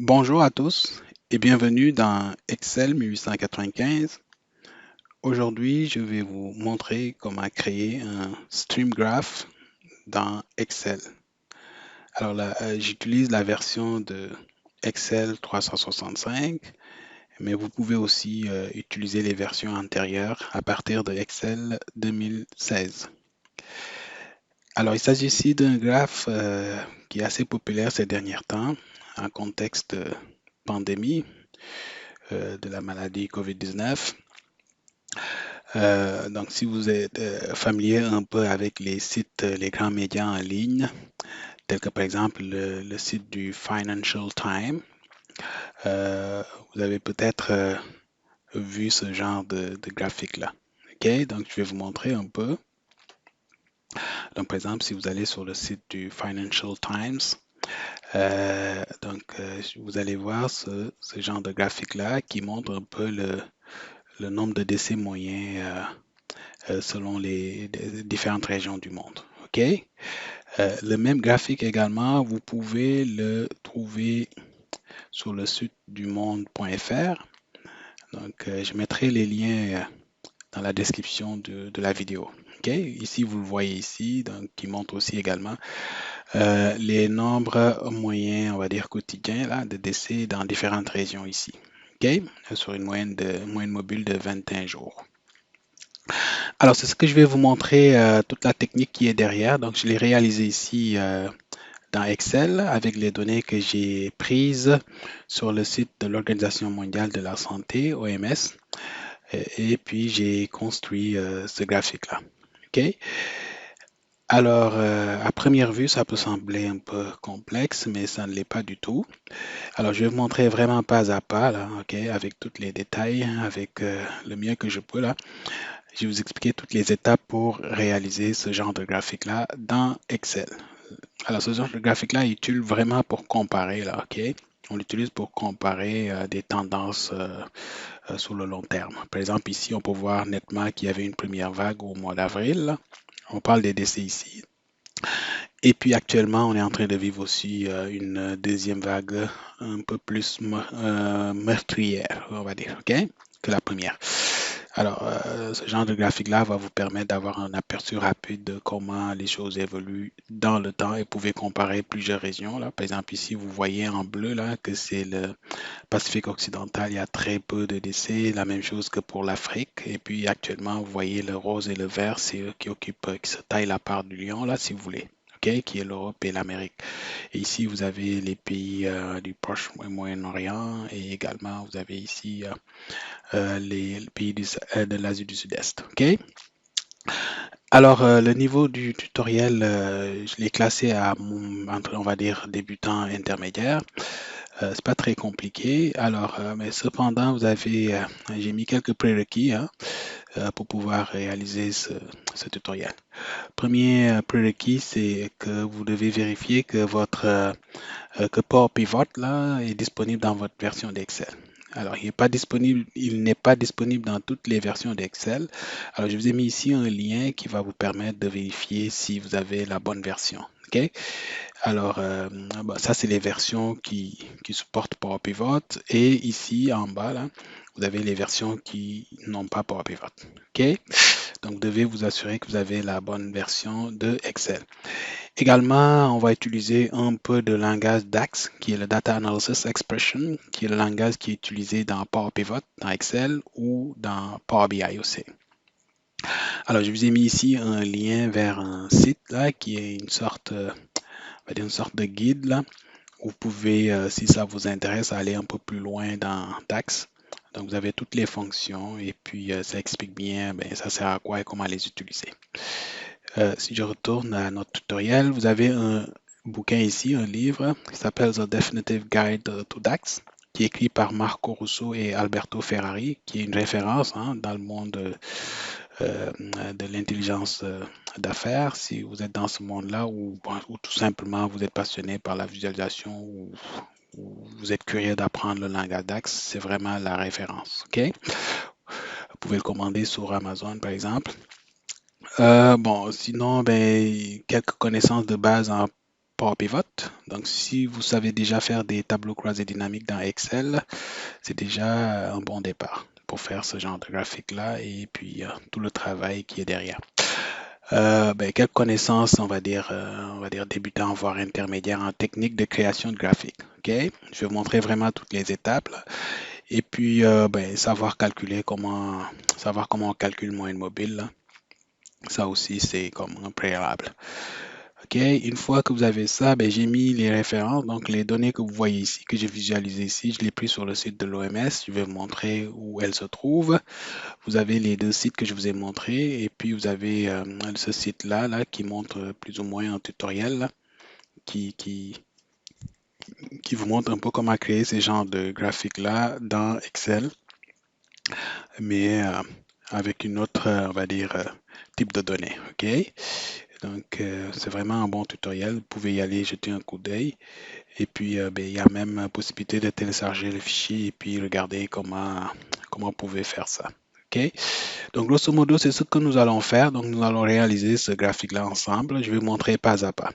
Bonjour à tous et bienvenue dans Excel 1895. Aujourd'hui, je vais vous montrer comment créer un stream graph dans Excel. Alors là, j'utilise la version de Excel 365, mais vous pouvez aussi utiliser les versions antérieures à partir de Excel 2016. Alors, il s'agit ici d'un graphe qui est assez populaire ces derniers temps en contexte de pandémie de la maladie COVID-19. Donc, si vous êtes familier un peu avec les sites, les grands médias en ligne, tels que par exemple le site du Financial Times, euh, vous avez peut-être vu ce genre de graphique-là. OK, donc je vais vous montrer un peu. Donc, par exemple, si vous allez sur le site du Financial Times, vous allez voir ce genre de graphique-là qui montre un peu le nombre de décès moyens selon les différentes régions du monde. OK? Le même graphique également, vous pouvez le trouver sur le site du monde.fr. Donc, je mettrai les liens dans la description de la vidéo. OK? Ici, vous le voyez ici, donc qui montre aussi également les nombres moyens, on va dire quotidiens, là, de décès dans différentes régions ici. OK? Sur une moyenne mobile de 21 jours. Alors, c'est ce que je vais vous montrer, toute la technique qui est derrière. Donc, je l'ai réalisé ici dans Excel avec les données que j'ai prises sur le site de l'Organisation mondiale de la santé, OMS. Et puis, j'ai construit ce graphique-là. OK? Alors, à première vue, ça peut sembler un peu complexe, mais ça ne l'est pas du tout. Alors, je vais vous montrer vraiment pas à pas, là, OK, avec tous les détails, avec le mieux que je peux, là. Je vais vous expliquer toutes les étapes pour réaliser ce genre de graphique-là dans Excel. Alors, ce genre de graphique-là est utile vraiment pour comparer, là, OK? On l'utilise pour comparer des tendances sur le long terme. Par exemple, ici, on peut voir nettement qu'il y avait une première vague au mois d'avril. On parle des décès ici. Et puis actuellement, on est en train de vivre aussi une deuxième vague un peu plus meurtrière, on va dire, OK, que la première. Alors, ce genre de graphique-là va vous permettre d'avoir un aperçu rapide de comment les choses évoluent dans le temps et vous pouvez comparer plusieurs régions. Là. Par exemple, ici, vous voyez en bleu là, que c'est le Pacifique occidental, il y a très peu de décès, la même chose que pour l'Afrique. Et puis actuellement, vous voyez le rose et le vert, c'est eux qui occupent, qui se taillent la part du lion, là, si vous voulez. OK, qui est l'Europe et l'Amérique. Et ici, vous avez les pays du Proche et Moyen-Orient et également, vous avez ici les pays de l'Asie du Sud-Est. OK? Alors, le niveau du tutoriel, je l'ai classé à, entre, on va dire, débutant intermédiaire. C'est pas très compliqué. Alors, mais cependant, j'ai mis quelques prérequis hein, pour pouvoir réaliser ce tutoriel. Premier prérequis, c'est que vous devez vérifier que que Power Pivot là est disponible dans votre version d'Excel. Alors, il n'est pas disponible dans toutes les versions d'Excel. Alors, je vous ai mis ici un lien qui va vous permettre de vérifier si vous avez la bonne version. OK? Alors, ça, c'est les versions qui supportent Power Pivot. Et ici, en bas, là, vous avez les versions qui n'ont pas Power Pivot. OK? Donc, vous devez vous assurer que vous avez la bonne version de Excel. Également, on va utiliser un peu de langage DAX, qui est le Data Analysis Expression, qui est le langage qui est utilisé dans Power Pivot, dans Excel ou dans Power BI aussi. Alors, je vous ai mis ici un lien vers un site là, qui est une sorte de guide là, où vous pouvez, si ça vous intéresse, aller un peu plus loin dans DAX. Donc, vous avez toutes les fonctions et puis ça explique bien ça sert à quoi et comment les utiliser. Si je retourne à notre tutoriel, vous avez un bouquin ici, un livre qui s'appelle The Definitive Guide to DAX, qui est écrit par Marco Russo et Alberto Ferrari, qui est une référence hein, dans le monde de l'intelligence d'affaires. Si vous êtes dans ce monde-là ou tout simplement vous êtes passionné par la visualisation ou vous êtes curieux d'apprendre le langage DAX, c'est vraiment la référence. OK? Vous pouvez le commander sur Amazon, par exemple. Sinon, quelques connaissances de base en Power Pivot. Donc, si vous savez déjà faire des tableaux croisés dynamiques dans Excel, c'est déjà un bon départ pour faire ce genre de graphique-là et puis tout le travail qui est derrière. Quelques connaissances, on va dire débutant, voire intermédiaire en technique de création de graphiques. Ok, je vais vous montrer vraiment toutes les étapes là. Et puis savoir comment on calcule moyenne mobile là. Ça aussi c'est comme un préalable. Ok, une fois que vous avez ça, j'ai mis les références, donc les données que vous voyez ici, que j'ai visualisées ici, je les ai pris sur le site de l'OMS. Je vais vous montrer où elles se trouvent. Vous avez les deux sites que je vous ai montrés et puis vous avez ce site-là là, qui montre plus ou moins un tutoriel là, qui, qui, qui vous montre un peu comment créer ces genres de graphiques-là dans Excel, mais avec une autre, on va dire, type de données. OK? Donc, c'est vraiment un bon tutoriel. Vous pouvez y aller jeter un coup d'œil. Et puis, il y a même possibilité de télécharger le fichier et puis regarder comment vous pouvez faire ça. OK? Donc, grosso modo, c'est ce que nous allons faire. Donc, nous allons réaliser ce graphique-là ensemble. Je vais vous montrer pas à pas.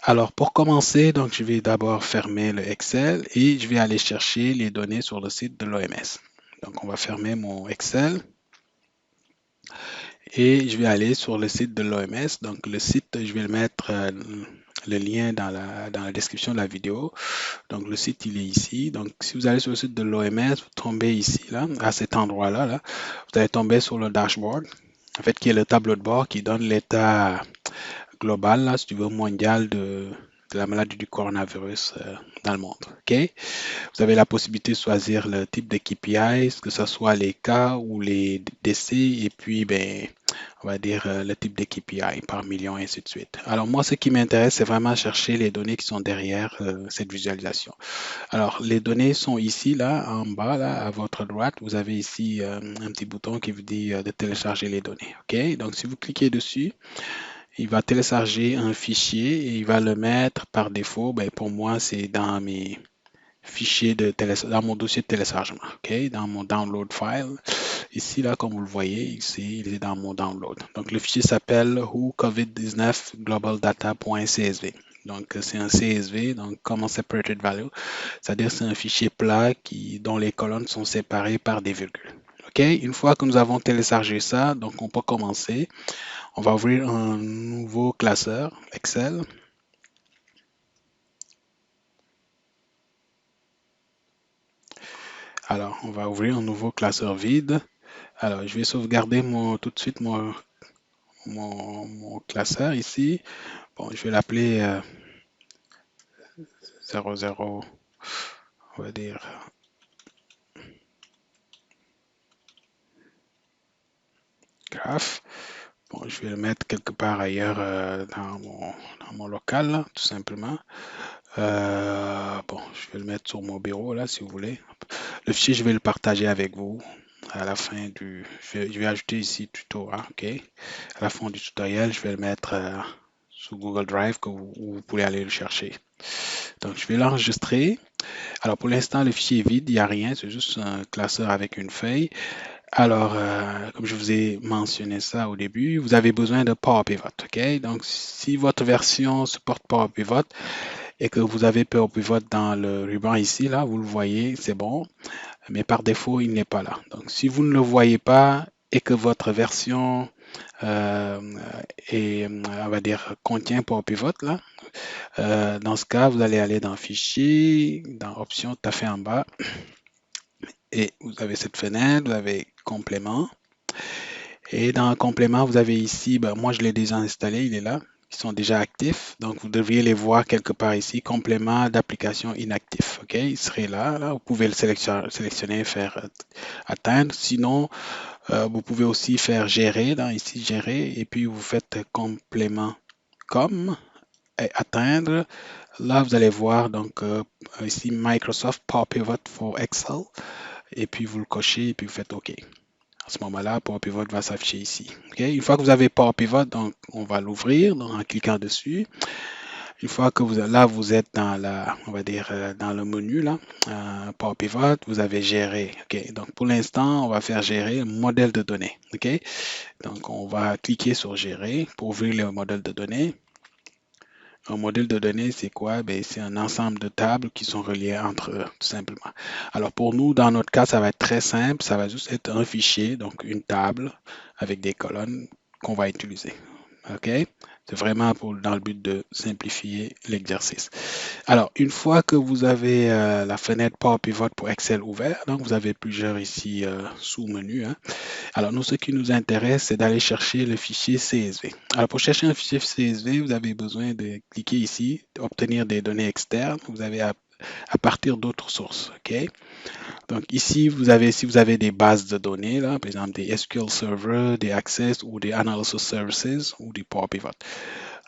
Alors, pour commencer, donc, je vais d'abord fermer le Excel et je vais aller chercher les données sur le site de l'OMS. Donc, on va fermer mon Excel et je vais aller sur le site de l'OMS. Donc, le site, je vais le mettre le lien dans la description de la vidéo. Donc, le site, il est ici. Donc, si vous allez sur le site de l'OMS, vous tombez ici, là, à cet endroit-là, là, vous allez tomber sur le dashboard, en fait, qui est le tableau de bord qui donne l'état global, là, si tu veux, mondial de la maladie du coronavirus dans le monde. OK? Vous avez la possibilité de choisir le type de KPIs, que ce soit les cas ou les décès, et puis, on va dire le type de KPI par million, et ainsi de suite. Alors, moi, ce qui m'intéresse, c'est vraiment chercher les données qui sont derrière cette visualisation. Alors, les données sont ici, là, en bas, là, à votre droite. Vous avez ici un petit bouton qui vous dit de télécharger les données. OK? Donc, si vous cliquez dessus, il va télécharger un fichier et il va le mettre par défaut. Pour moi, c'est dans mes fichiers dans mon dossier de téléchargement, ok, dans mon download file. Ici, là, comme vous le voyez, ici, il est dans mon download. Donc, le fichier s'appelle who covid-19 global data.csv. Donc, c'est un CSV, donc Common Separated Value, c'est-à-dire c'est un fichier plat dont les colonnes sont séparées par des virgules. OK, une fois que nous avons téléchargé ça, donc on peut commencer. On va ouvrir un nouveau classeur Excel. Alors, on va ouvrir un nouveau classeur vide. Alors, je vais sauvegarder tout de suite mon classeur ici. Bon, je vais l'appeler 00, on va dire graph. Bon, je vais le mettre quelque part ailleurs dans mon local, là, tout simplement. Bon, je vais le mettre sur mon bureau, là, si vous voulez. Le fichier, je vais le partager avec vous à la fin je vais ajouter ici tuto, hein, OK? À la fin du tutoriel, je vais le mettre sur Google Drive où vous pouvez aller le chercher. Donc, je vais l'enregistrer. Alors, pour l'instant, le fichier est vide, il n'y a rien, c'est juste un classeur avec une feuille. Alors, comme je vous ai mentionné ça au début, vous avez besoin de Power Pivot, OK? Donc, si votre version supporte Power Pivot et que vous avez Power Pivot dans le ruban ici, là, vous le voyez, c'est bon, mais par défaut, il n'est pas là. Donc, si vous ne le voyez pas et que votre version on va dire, contient Power Pivot, là, dans ce cas, vous allez aller dans Fichier, dans Options, tout à fait en bas, et vous avez cette fenêtre, vous avez Complément. Et dans Complément, vous avez ici, moi je l'ai déjà installé, il est là. Ils sont déjà actifs, donc vous devriez les voir quelque part ici, complément d'application inactif. OK, il serait là, là. Vous pouvez le sélectionner, faire atteindre. Sinon, vous pouvez aussi faire gérer, dans ici gérer, et puis vous faites complément comme et atteindre. Là, vous allez voir donc ici Microsoft Power Pivot for Excel, et puis vous le cochez et puis vous faites OK. À ce moment-là, Power Pivot va s'afficher ici. Okay? Une fois que vous avez Power Pivot, donc on va l'ouvrir en cliquant dessus. Une fois que vous êtes dans on va dire dans le menu là, Power Pivot, vous avez gérer. Ok, donc pour l'instant, on va faire gérer le modèle de données. Ok, donc on va cliquer sur gérer pour ouvrir le modèle de données. Un modèle de données, c'est quoi? Ben, c'est un ensemble de tables qui sont reliées entre eux, tout simplement. Alors pour nous, dans notre cas, ça va être très simple. Ça va juste être un fichier, donc une table avec des colonnes qu'on va utiliser. OK? C'est vraiment dans le but de simplifier l'exercice. Alors, une fois que vous avez la fenêtre Power Pivot pour Excel ouvert, donc vous avez plusieurs ici sous-menus, hein. Alors, nous, ce qui nous intéresse, c'est d'aller chercher le fichier CSV. Alors, pour chercher un fichier CSV, vous avez besoin de cliquer ici, obtenir des données externes. Vous avez à partir d'autres sources. OK? Donc, ici, si vous avez des bases de données, là, par exemple des SQL Server, des Access ou des Analysis Services ou des Power Pivot.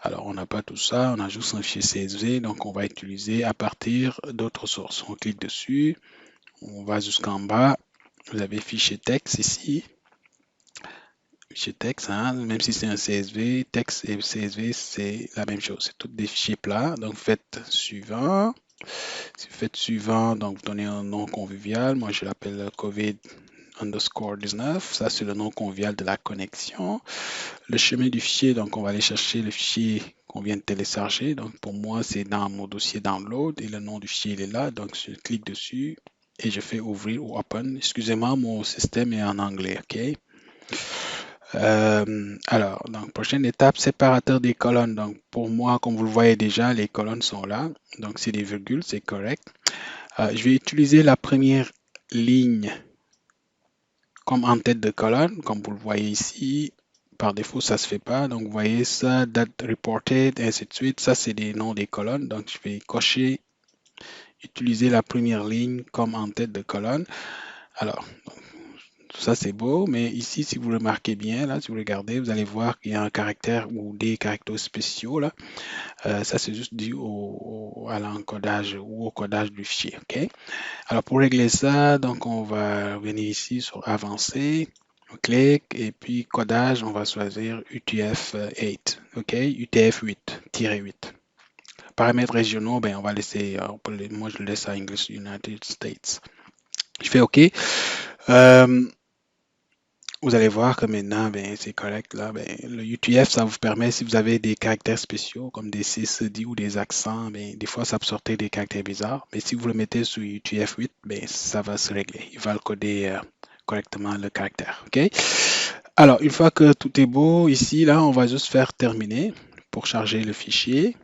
Alors, on n'a pas tout ça, on a juste un fichier CSV, donc on va utiliser à partir d'autres sources. On clique dessus, on va jusqu'en bas, vous avez fichier texte ici, fichier texte, hein, même si c'est un CSV, texte et CSV, c'est la même chose, c'est tous des fichiers plats. Donc, faites suivant. Si vous faites suivant, donc vous donnez un nom convivial, moi je l'appelle COVID_19, ça c'est le nom convivial de la connexion. Le chemin du fichier, donc on va aller chercher le fichier qu'on vient de télécharger. Donc pour moi, c'est dans mon dossier download et le nom du fichier il est là. Donc je clique dessus et je fais ouvrir ou open. Excusez-moi, mon système est en anglais, OK? Alors, donc prochaine étape, séparateur des colonnes. Donc pour moi, comme vous le voyez déjà, les colonnes sont là. Donc c'est des virgules, c'est correct. Je vais utiliser la première ligne comme en tête de colonne, comme vous le voyez ici. Par défaut, ça ne se fait pas. Donc, vous voyez ça, date reported, et ainsi de suite. Ça, c'est des noms des colonnes. Donc, je vais cocher, utiliser la première ligne comme en tête de colonne. Alors, tout ça, c'est beau. Mais ici, si vous remarquez bien, là, si vous regardez, vous allez voir qu'il y a un caractère ou des caractères spéciaux, là. Ça, c'est juste dû à l'encodage ou au codage du fichier. OK? Alors, pour régler ça, donc, on va venir ici sur Avancer. On clique et puis codage, on va choisir UTF-8, OK? UTF-8-8. Paramètres régionaux, ben, on va laisser, moi je le laisse à English United States. Je fais OK. Vous allez voir que maintenant, ben, c'est correct. Là, ben, le UTF, ça vous permet, si vous avez des caractères spéciaux comme des CCD ou des accents, ben, des fois, ça peut sortir des caractères bizarres. Mais si vous le mettez sur UTF-8, ben, ça va se régler. Il va le coder correctement le caractère. OK? Alors, une fois que tout est beau, ici, là, on va juste faire terminer pour charger le fichier.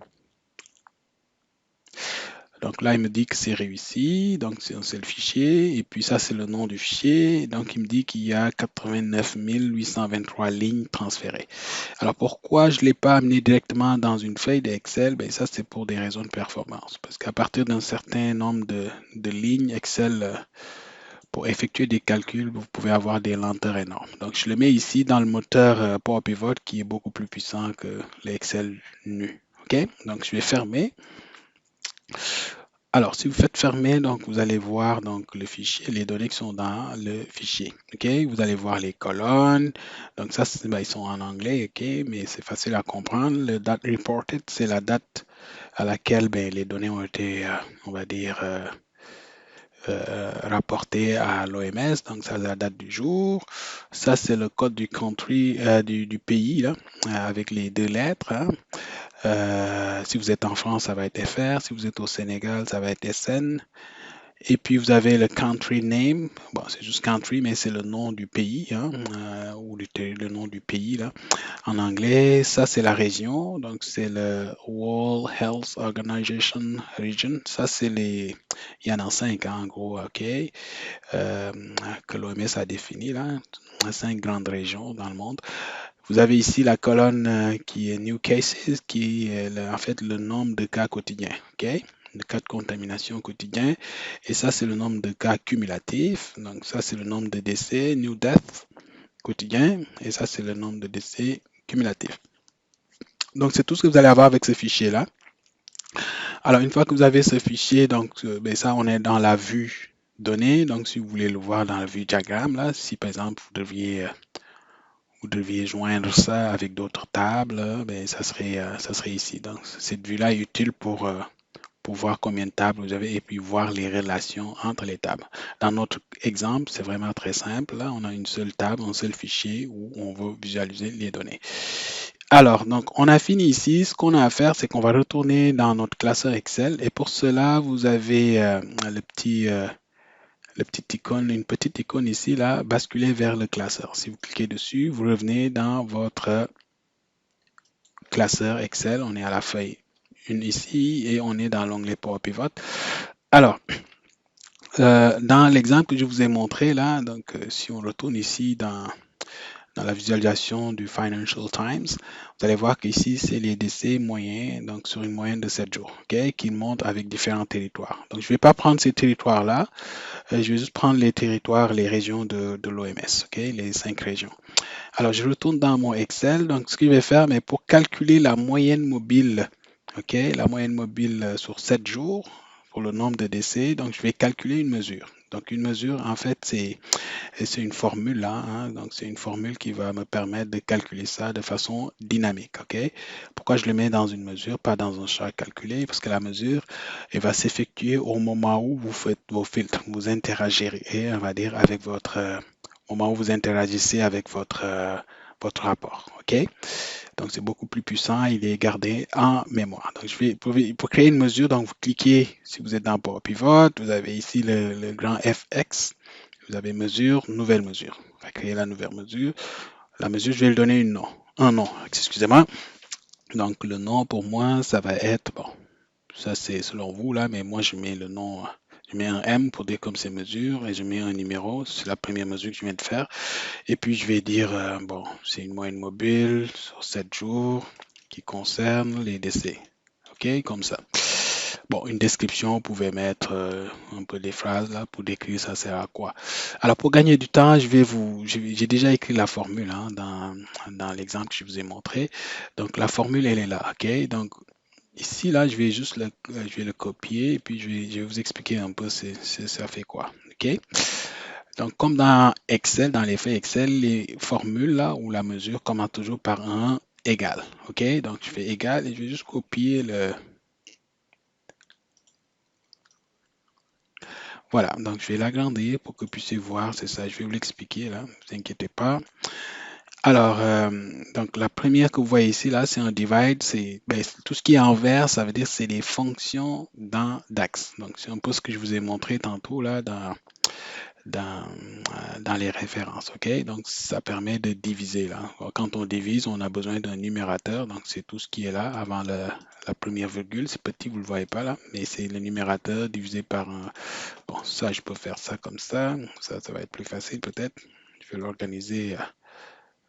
Donc là, il me dit que c'est réussi. Donc, c'est le fichier. Et puis ça, c'est le nom du fichier. Donc, il me dit qu'il y a 89 823 lignes transférées. Alors, pourquoi je ne l'ai pas amené directement dans une feuille d'Excel? Ben, ça, c'est pour des raisons de performance. Parce qu'à partir d'un certain nombre de lignes, Excel, pour effectuer des calculs, vous pouvez avoir des lenteurs énormes. Donc, je le mets ici dans le moteur Power Pivot qui est beaucoup plus puissant que l'Excel nu. OK? Donc, je vais fermer. Alors, si vous faites fermer, donc vous allez voir donc le fichier, les données qui sont dans le fichier. OK? Vous allez voir les colonnes. Donc, ça, ben, ils sont en anglais, OK? Mais c'est facile à comprendre. Le date reported, c'est la date à laquelle ben, les données ont été, on va dire, rapportées à l'OMS. Donc, ça, c'est la date du jour. Ça, c'est le code du country, du pays, là, avec les deux lettres, hein. Si vous êtes en France, ça va être FR. Si vous êtes au Sénégal, ça va être SN. Et puis vous avez le country name. Bon, c'est juste country, mais c'est le nom du pays, hein, ou le nom du pays là. En anglais, ça c'est la région. Donc c'est le World Health Organization Region. Ça c'est les, il y en a cinq hein, en gros, ok, que l'OMS a défini là, cinq grandes régions dans le monde. Vous avez ici la colonne qui est New Cases, qui est en fait le nombre de cas quotidiens. OK? De cas de contamination quotidien. Et ça, c'est le nombre de cas cumulatifs. Donc, ça, c'est le nombre de décès, New Death quotidien. Et ça, c'est le nombre de décès cumulatifs. Donc, c'est tout ce que vous allez avoir avec ce fichier-là. Alors, une fois que vous avez ce fichier, donc, ben, ça, on est dans la vue donnée. Donc, si vous voulez le voir dans la vue diagramme, là, si par exemple, vous deviez joindre ça avec d'autres tables, ben, ça serait ici. Donc, cette vue-là est utile pour voir combien de tables vous avez et puis voir les relations entre les tables. Dans notre exemple, c'est vraiment très simple. Là, on a une seule table, un seul fichier où on veut visualiser les données. Alors, donc, on a fini ici. Ce qu'on a à faire, c'est qu'on va retourner dans notre classeur Excel. Et pour cela, vous avez le petit icône, une petite icône ici, là, basculer vers le classeur. Si vous cliquez dessus, vous revenez dans votre classeur Excel. On est à la feuille 1 ici et on est dans l'onglet Power Pivot. Alors, dans l'exemple que je vous ai montré là, donc si on retourne ici dans la visualisation du Financial Times, vous allez voir qu'ici, c'est les décès moyens, donc sur une moyenne de 7 jours, ok, qui montrent avec différents territoires. Donc, je ne vais pas prendre ces territoires-là, je vais juste prendre les territoires, les régions de l'OMS, ok, les 5 régions. Alors, je retourne dans mon Excel. Donc, ce que je vais faire, mais pour calculer la moyenne mobile, ok, la moyenne mobile sur 7 jours pour le nombre de décès, donc je vais calculer une mesure. Donc, une mesure, en fait, c'est une formule là, hein, donc c'est une formule qui va me permettre de calculer ça de façon dynamique, ok? Pourquoi je le mets dans une mesure, pas dans un char calculé? Parce que la mesure, elle va s'effectuer au moment où vous faites vos filtres, vous interagirez, on va dire, avec au moment où vous interagissez avec votre rapport, ok? Donc c'est beaucoup plus puissant, il est gardé en mémoire. Donc pour créer une mesure, donc vous cliquez, si vous êtes dans Power Pivot, vous avez ici le grand FX. Vous avez mesure, nouvelle mesure. On va créer la nouvelle mesure. La mesure, je vais lui donner un nom, excusez-moi. Donc, le nom, pour moi, ça va être, bon, ça c'est selon vous là, mais moi, je mets le nom, je mets un M pour dire comme c'est mesure et je mets un numéro. C'est la première mesure que je viens de faire. Et puis, je vais dire, bon, c'est une moyenne mobile sur 7 jours qui concerne les décès. OK, comme ça. Bon, une description, vous pouvez mettre un peu des phrases là pour décrire ça sert à quoi. Alors, pour gagner du temps, j'ai déjà écrit la formule hein, dans l'exemple que je vous ai montré. Donc, la formule, elle est là, ok? Donc, ici, là, je vais le copier et puis je vais vous expliquer un peu ça fait quoi, ok? Donc, comme dans Excel, dans l'effet Excel, les formules là ou la mesure commence toujours par un égal, ok? Donc, je fais égal et je vais juste copier Voilà, donc je vais l'agrandir pour que vous puissiez voir, c'est ça, je vais vous l'expliquer là, ne vous inquiétez pas. Alors, donc la première que vous voyez ici, là, c'est un divide, tout ce qui est en vert, ça veut dire c'est les fonctions dans DAX. Donc, c'est un peu ce que je vous ai montré tantôt là dans les références, ok? Donc, ça permet de diviser là. Quand on divise, on a besoin d'un numérateur, donc c'est tout ce qui est là avant la première virgule. C'est petit, vous ne le voyez pas là, mais c'est le numérateur divisé par un. Bon, ça, je peux faire ça comme ça. Ça va être plus facile peut-être. Je vais l'organiser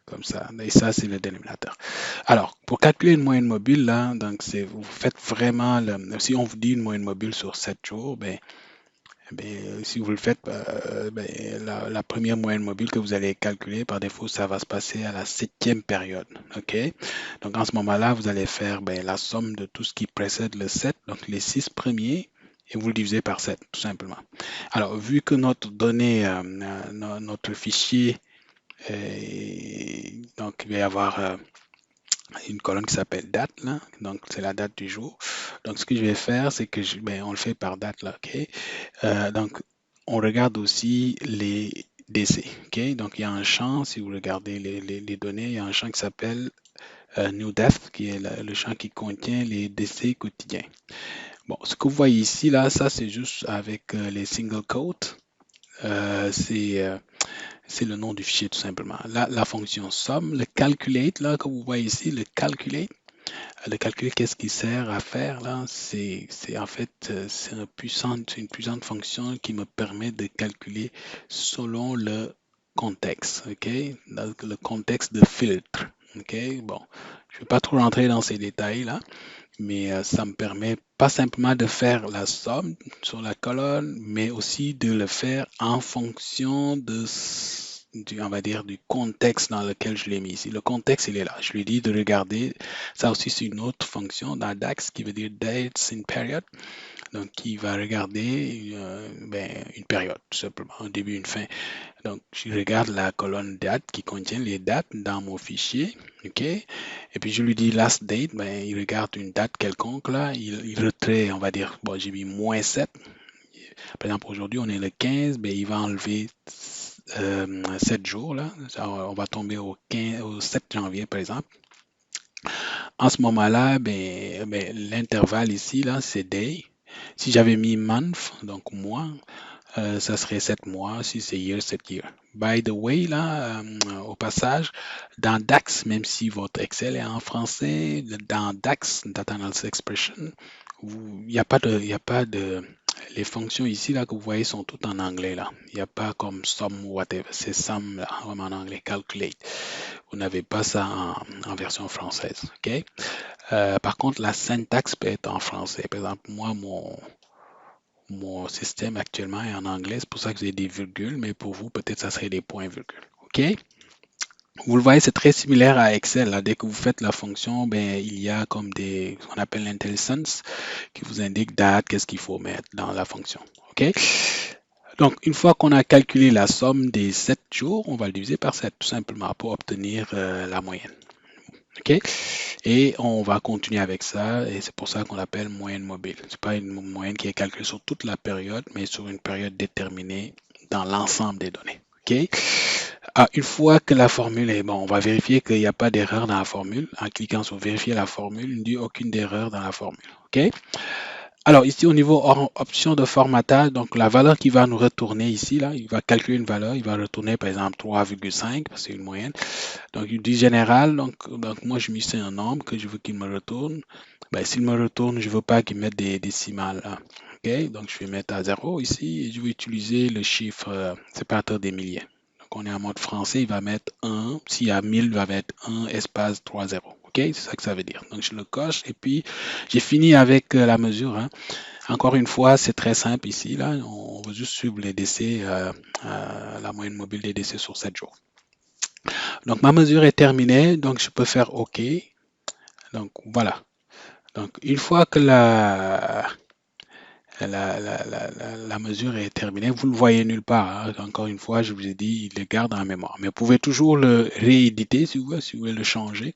comme ça. Et ça, c'est le dénominateur. Alors, pour calculer une moyenne mobile, là, donc vous faites vraiment, si on vous dit une moyenne mobile sur 7 jours, si vous le faites, la première moyenne mobile que vous allez calculer, par défaut, ça va se passer à la 7e période. OK? Donc, en ce moment-là, vous allez faire la somme de tout ce qui précède le 7, donc les 6 premiers, et vous le divisez par 7, tout simplement. Alors, vu que notre donnée, notre fichier, donc il va y avoir une colonne qui s'appelle date, là. Donc, c'est la date du jour. Donc, ce que je vais faire, c'est que on le fait par date, là, OK? Donc, on regarde aussi les décès, OK? Donc, il y a un champ, si vous regardez les données, il y a un champ qui s'appelle New Death, qui est le champ qui contient les décès quotidiens. Bon, ce que vous voyez ici, là, ça, c'est juste avec les single quotes. C'est le nom du fichier tout simplement. Là, la fonction sum, le calculate, là, comme vous voyez ici, le calculate, qu'est-ce qu'il sert à faire là? C'est en fait c'est une puissante fonction qui me permet de calculer selon le contexte, ok? Donc, le contexte de filtre, ok? Bon, je ne vais pas trop rentrer dans ces détails là, mais ça me permet pas simplement de faire la somme sur la colonne, mais aussi de le faire en fonction on va dire, du contexte dans lequel je l'ai mis ici. Le contexte, il est là. Je lui dis de regarder. Ça aussi, c'est une autre fonction dans DAX qui veut dire dates in period. Donc, il va regarder une période, tout simplement, un début, une fin. Donc, je regarde la colonne date qui contient les dates dans mon fichier, ok? Et puis, je lui dis last date, ben, il regarde une date quelconque, là, il retrait, on va dire, bon, j'ai mis -7. Par exemple, aujourd'hui, on est le 15, ben, il va enlever 7 jours, là. On va tomber au 7 janvier, par exemple. En ce moment-là, l'intervalle ici, là, c'est day. Si j'avais mis month, donc mois, ça serait 7 mois. Si c'est year, 7 year. By the way, là, au passage, dans DAX, même si votre Excel est en français, dans DAX, Data Analysis Expression, il n'y a pas de, il y a pas de, les fonctions ici, là, que vous voyez sont toutes en anglais, là. Il n'y a pas comme sum, whatever. C'est sum, là, vraiment en anglais, calculate. Vous n'avez pas ça en version française, ok? Par contre, la syntaxe peut être en français. Par exemple, moi, mon système actuellement est en anglais, c'est pour ça que j'ai des virgules, mais pour vous, peut-être ça serait des points-virgules. OK? Vous le voyez, c'est très similaire à Excel. Là. Dès que vous faites la fonction, ben, il y a comme ce qu'on appelle l'intelligence qui vous indique date, qu'est-ce qu'il faut mettre dans la fonction. OK? Donc, une fois qu'on a calculé la somme des 7 jours, on va le diviser par 7 tout simplement pour obtenir la moyenne. OK? Et on va continuer avec ça, et c'est pour ça qu'on l'appelle moyenne mobile. Ce n'est pas une moyenne qui est calculée sur toute la période, mais sur une période déterminée dans l'ensemble des données. OK? Une fois que la formule est bon, on va vérifier qu'il n'y a pas d'erreur dans la formule. En cliquant sur vérifier la formule, il ne dit aucune erreur dans la formule. OK? Alors ici au niveau option de formatage, donc la valeur qui va nous retourner ici, là, il va calculer une valeur, il va retourner par exemple 3,5, parce que c'est une moyenne. Donc il dit général, donc moi je mis c'est un nombre que je veux qu'il me retourne. Ben, s'il me retourne, je ne veux pas qu'il mette des décimales, là. OK? Donc je vais mettre à 0 ici et je vais utiliser le chiffre séparateur des milliers. Donc on est en mode français, il va mettre 1. S'il y a 1000, il va mettre 1 espace 3 0. OK? C'est ça que ça veut dire. Donc je le coche et puis j'ai fini avec la mesure, hein. Encore une fois, c'est très simple ici. Là, on va juste suivre les décès, la moyenne mobile des décès sur 7 jours. Donc ma mesure est terminée, donc je peux faire OK. Donc voilà. Donc une fois que la mesure est terminée, vous ne le voyez nulle part, hein. Encore une fois, je vous ai dit, il le garde en mémoire. Mais vous pouvez toujours le rééditer si vous voulez le changer.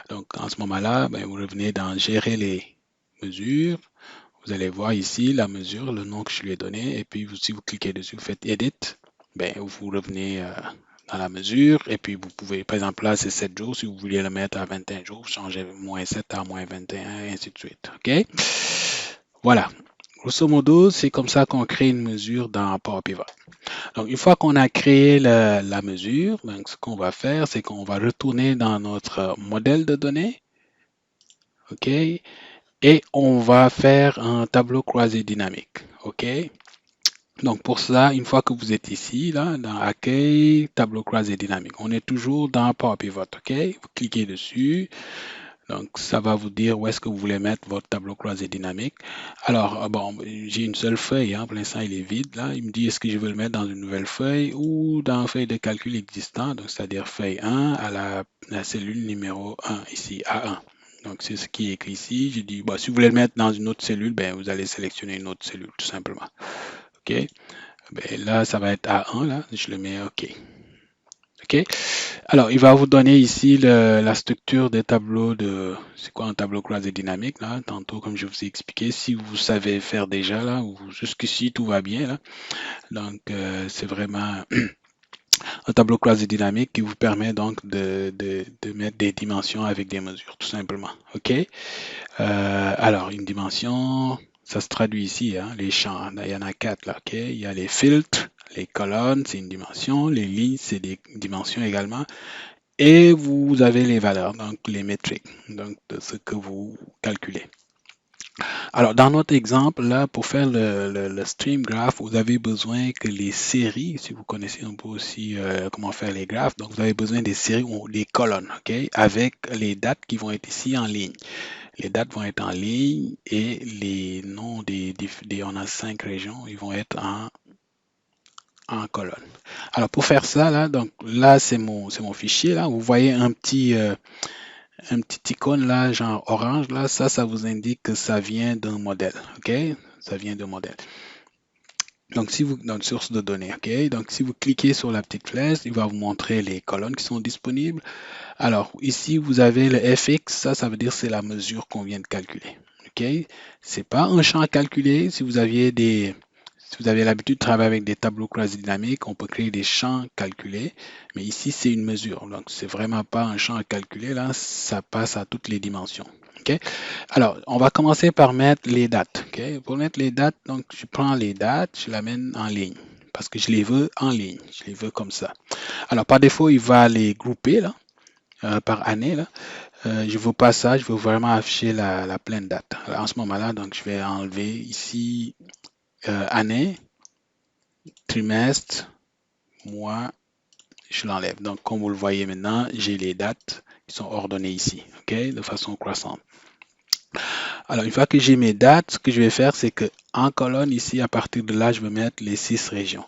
Donc en ce moment-là, vous revenez dans Gérer les mesures. Vous allez voir ici la mesure, le nom que je lui ai donné. Et puis si vous cliquez dessus, vous faites Edit, vous revenez dans la mesure. Et puis vous pouvez, par exemple là, c'est 7 jours. Si vous vouliez le mettre à 21 jours, vous changez -7 à -21, et ainsi de suite. OK? Voilà. Grosso modo, c'est comme ça qu'on crée une mesure dans Power Pivot. Donc, une fois qu'on a créé la mesure, donc, ce qu'on va faire, c'est qu'on va retourner dans notre modèle de données. OK? Et on va faire un tableau croisé dynamique. OK? Donc, pour ça, une fois que vous êtes ici, là, dans Accueil, tableau croisé dynamique, on est toujours dans Power Pivot. OK? Vous cliquez dessus. Donc, ça va vous dire où est-ce que vous voulez mettre votre tableau croisé dynamique. Alors, bon, j'ai une seule feuille, hein, pour l'instant, il est vide, là. Il me dit est-ce que je veux le mettre dans une nouvelle feuille ou dans une feuille de calcul existant, donc c'est-à-dire feuille 1 à la cellule numéro 1, ici, A1. Donc, c'est ce qui est écrit ici. Je dis, bon, si vous voulez le mettre dans une autre cellule, vous allez sélectionner une autre cellule, tout simplement. OK? Là, ça va être A1, là. Je le mets OK. OK? Alors, il va vous donner ici la structure des tableaux de... C'est quoi un tableau croisé dynamique, là? Tantôt, comme je vous ai expliqué, si vous savez faire déjà, là, ou jusqu'ici, tout va bien, là. Donc, c'est vraiment un tableau croisé dynamique qui vous permet donc de mettre des dimensions avec des mesures, tout simplement. OK? Alors, une dimension, ça se traduit ici, hein, les champs. Là, il y en a 4, là. OK? Il y a les filtres, les colonnes, c'est une dimension. Les lignes, c'est des dimensions également. Et vous avez les valeurs, donc les métriques, donc de ce que vous calculez. Alors, dans notre exemple, là, pour faire le stream graph, vous avez besoin que les séries, si vous connaissez un peu aussi comment faire les graphes, donc vous avez besoin des séries ou des colonnes, OK, avec les dates qui vont être ici en ligne. Les dates vont être en ligne et les noms on a 5 régions, ils vont être en colonne. Alors, pour faire ça, là, donc là, c'est mon fichier, là. Vous voyez un petit icône, là, genre orange, là. Ça vous indique que ça vient d'un modèle, OK? ça vient de modèle. Donc, si vous, dans une source de données, ok? Donc, si vous cliquez sur la petite flèche, il va vous montrer les colonnes qui sont disponibles. Alors, ici, vous avez le FX, ça veut dire c'est la mesure qu'on vient de calculer, ok? C'est pas un champ à calculer. Si vous avez l'habitude de travailler avec des tableaux croisés dynamiques, on peut créer des champs calculés, mais ici, c'est une mesure. Donc, c'est vraiment pas un champ à calculer, là, ça passe à toutes les dimensions, ok? Alors, on va commencer par mettre les dates. Ok. Pour mettre les dates, donc je prends les dates, je l'amène en ligne parce que je les veux en ligne. Je les veux comme ça. Alors, par défaut, il va les grouper là, par année. Là. Je ne veux pas ça, je veux vraiment afficher la pleine date. Alors, en ce moment-là, donc je vais enlever ici année, trimestre, mois, je l'enlève. Donc, comme vous le voyez maintenant, j'ai les dates qui sont ordonnées ici, ok, de façon croissante. Alors, une fois que j'ai mes dates, ce que je vais faire, c'est que en colonne ici, à partir de là, je vais mettre les 6 régions.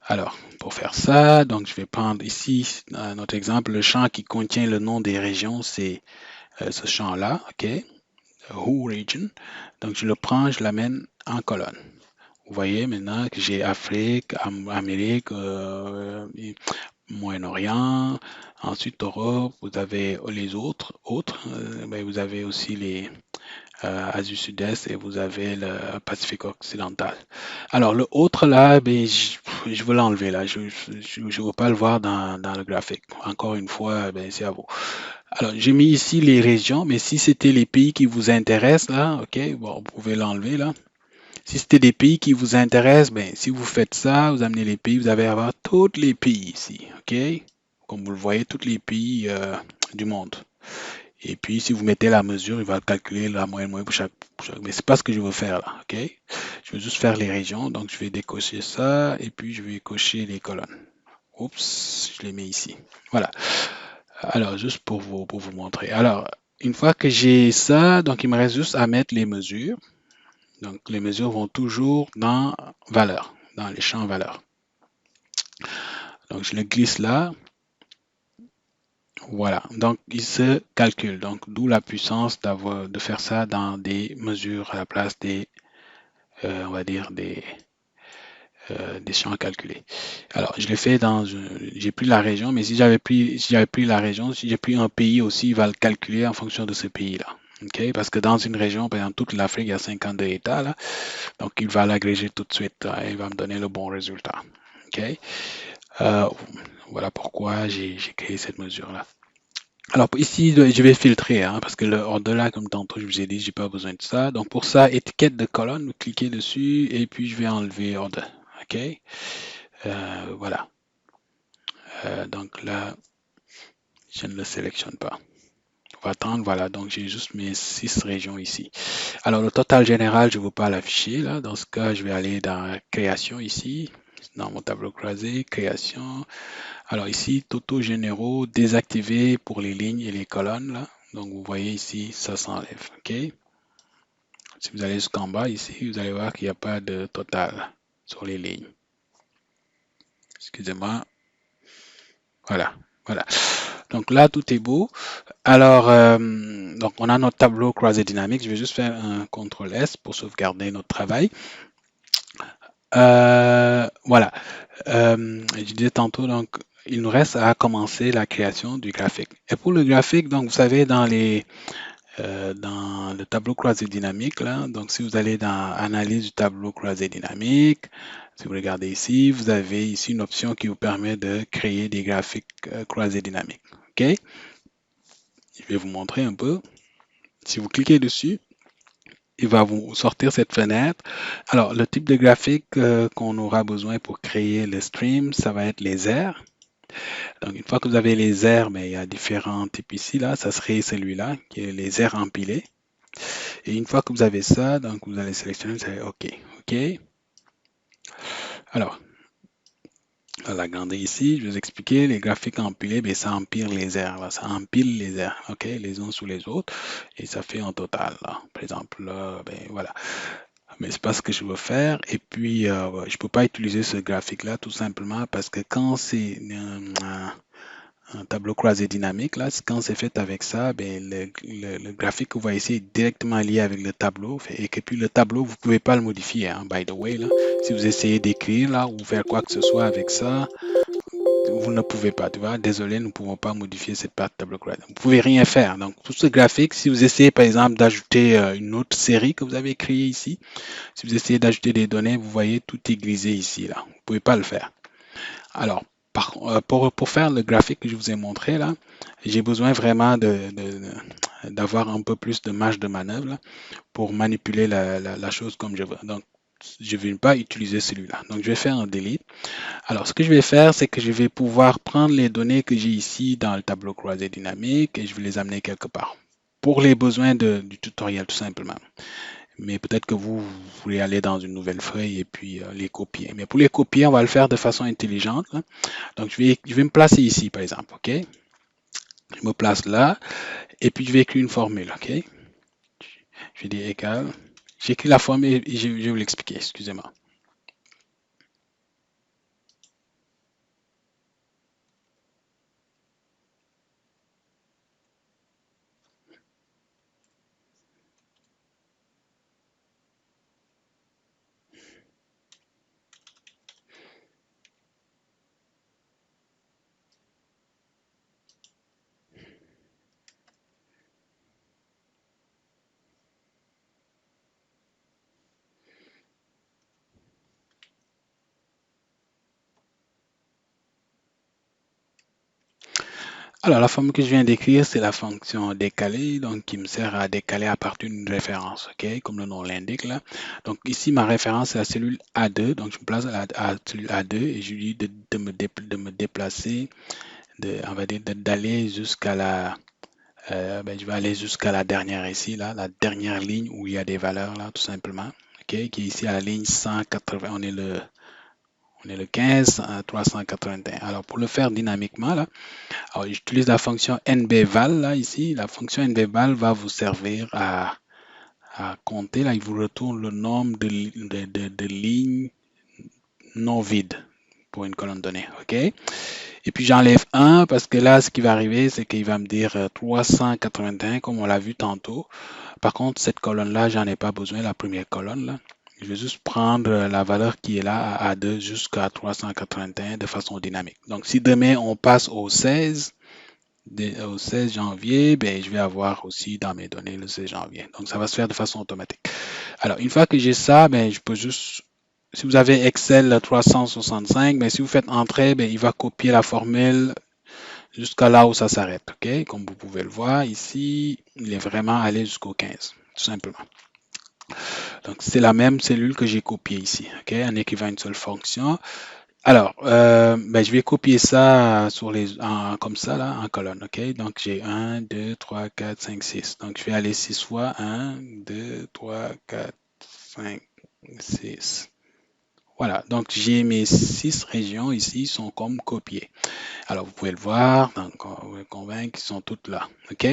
Alors, pour faire ça, donc je vais prendre ici, dans notre exemple, le champ qui contient le nom des régions, c'est ce champ-là, OK? Who region. Donc, je le prends, je l'amène en colonne. Vous voyez maintenant que j'ai Afrique, Amérique, Moyen-Orient, ensuite Europe, vous avez les autres, ben, vous avez aussi les Asie Sud-Est et vous avez le Pacifique occidental. Alors le autre là, ben, je veux l'enlever là, je ne veux pas le voir dans le graphique. Encore une fois, ben, c'est à vous. Alors j'ai mis ici les régions, mais si c'était les pays qui vous intéressent là, ok, bon, vous pouvez l'enlever là. Si c'était des pays qui vous intéressent, ben, si vous faites ça, vous amenez les pays, vous allez avoir tous les pays ici, ok? Comme vous le voyez, tous les pays du monde. Et puis, si vous mettez la mesure, il va calculer la moyenne pour chaque. Mais c'est pas ce que je veux faire là, ok? Je veux juste faire les régions. Donc, je vais décocher ça et puis je vais cocher les colonnes. Oups, je les mets ici. Voilà. Alors, juste pour vous montrer. Alors, une fois que j'ai ça, donc il me reste juste à mettre les mesures. Donc, les mesures vont toujours dans valeur, dans les champs valeurs. Donc, je le glisse là. Voilà, donc il se calcule. Donc, d'où la puissance de faire ça dans des mesures à la place des, on va dire, des champs calculés. Alors, je l'ai fait j'ai pris la région, mais si j'avais pris la région, si j'ai pris un pays aussi, il va le calculer en fonction de ce pays-là. OK? Parce que dans une région, par exemple, toute l'Afrique, il y a 52 États, là. Donc, il va l'agréger tout de suite. Là, et il va me donner le bon résultat. OK? Euh, voilà pourquoi j'ai créé cette mesure-là. Alors ici, je vais filtrer, hein, parce que le au-delà, comme tantôt je vous ai dit, j'ai pas besoin de ça. Donc pour ça, étiquette de colonne, vous cliquez dessus et puis je vais enlever order. OK? Voilà. Donc là, je ne le sélectionne pas. On va attendre, voilà. Donc j'ai juste mes 6 régions ici. Alors le total général, je ne veux pas l'afficher là. Dans ce cas, je vais aller dans création ici, dans mon tableau croisé, création. Alors ici, totaux généraux désactivés pour les lignes et les colonnes là. Donc vous voyez ici, ça s'enlève. OK? Si vous allez jusqu'en bas ici, vous allez voir qu'il n'y a pas de total sur les lignes. Excusez-moi. Voilà. Voilà. Donc là, tout est beau. Alors, donc on a notre tableau croisé dynamique. Je vais juste faire un CTRL S pour sauvegarder notre travail. Voilà. Je disais tantôt, donc, il nous reste à commencer la création du graphique. Et pour le graphique, donc, vous savez, dans le tableau croisé dynamique, là, donc si vous allez dans Analyse du tableau croisé dynamique, si vous regardez ici, vous avez ici une option qui vous permet de créer des graphiques croisés dynamiques. OK? Je vais vous montrer un peu. Si vous cliquez dessus, il va vous sortir cette fenêtre. Alors, le type de graphique qu'on aura besoin pour créer le stream, ça va être les airs. Donc, une fois que vous avez les airs, mais il y a différents types ici. Là, ça serait celui-là, qui est les airs empilés. Et une fois que vous avez ça, donc vous allez sélectionner, vous allez OK. OK. Alors, à la grande ici, je vais vous expliquer, les graphiques empilés, ben, ça empile les airs, là, ça empile les airs, ok, les uns sous les autres, et ça fait un total, là. Par exemple, là, ben voilà. Mais c'est pas ce que je veux faire, et puis je peux pas utiliser ce graphique-là tout simplement parce que quand c'est un tableau croisé dynamique, là, quand c'est fait avec ça, ben, le graphique que vous voyez ici est directement lié avec le tableau. Et que puis le tableau, vous ne pouvez pas le modifier, hein, by the way. Là. Si vous essayez d'écrire là ou faire quoi que ce soit avec ça, vous ne pouvez pas, tu vois. Désolé, nous ne pouvons pas modifier cette partie tableau croisé. Vous ne pouvez rien faire. Donc, tout ce graphique, si vous essayez par exemple d'ajouter une autre série que vous avez créée ici, si vous essayez d'ajouter des données, vous voyez tout est grisé ici, là. Vous ne pouvez pas le faire. Alors, pour faire le graphique que je vous ai montré là, j'ai besoin vraiment d'avoir un peu plus de marge de manœuvre là, pour manipuler la chose comme je veux. Donc, je ne vais pas utiliser celui-là. Donc, je vais faire un delete. Alors, ce que je vais faire, c'est que je vais pouvoir prendre les données que j'ai ici dans le tableau croisé dynamique et je vais les amener quelque part pour les besoins du tutoriel tout simplement. Mais peut-être que vous voulez aller dans une nouvelle feuille et puis les copier. Mais pour les copier, on va le faire de façon intelligente. Là. Donc, je vais me placer ici, par exemple. OK? Je me place là et puis je vais écrire une formule. OK? Je vais dire égal. J'écris la formule et je vais vous l'expliquer. Excusez-moi. Alors, la formule que je viens d'écrire, c'est la fonction décaler, donc qui me sert à décaler à partir d'une référence, ok, comme le nom l'indique là. Donc ici, ma référence c'est la cellule A2, donc je me place à la cellule A2 et je lui dis de me déplacer, on va dire d'aller jusqu'à je vais aller jusqu'à la dernière ici, là, la dernière ligne où il y a des valeurs là, tout simplement, ok, qui est ici à la ligne 180, on est le 15 à 381. Alors pour le faire dynamiquement là. Alors, j'utilise la fonction nbval là, ici. La fonction nbval va vous servir à compter. Là, il vous retourne le nombre de lignes non vides pour une colonne donnée. OK? Et puis, j'enlève 1 parce que là, ce qui va arriver, c'est qu'il va me dire 381 comme on l'a vu tantôt. Par contre, cette colonne-là, j'en ai pas besoin, la première colonne là. Je vais juste prendre la valeur qui est là à A2 jusqu'à 381 de façon dynamique. Donc, si demain on passe au 16, au 16 janvier, ben, je vais avoir aussi dans mes données le 16 janvier. Donc, ça va se faire de façon automatique. Alors, une fois que j'ai ça, ben, je peux juste, si vous avez Excel 365, ben, si vous faites entrer, ben, il va copier la formule jusqu'à là où ça s'arrête. OK? Comme vous pouvez le voir ici, il est vraiment allé jusqu'au 15, tout simplement. Donc, c'est la même cellule que j'ai copiée ici, OK? En écrivant une seule fonction. Alors, je vais copier ça comme ça, là, en colonne, OK? Donc, j'ai 1, 2, 3, 4, 5, 6. Donc, je vais aller 6 fois. 1, 2, 3, 4, 5, 6. Voilà, donc j'ai mes 6 régions ici, sont comme copiées. Alors, vous pouvez le voir, donc on va convaincre qu'ils sont toutes là, OK?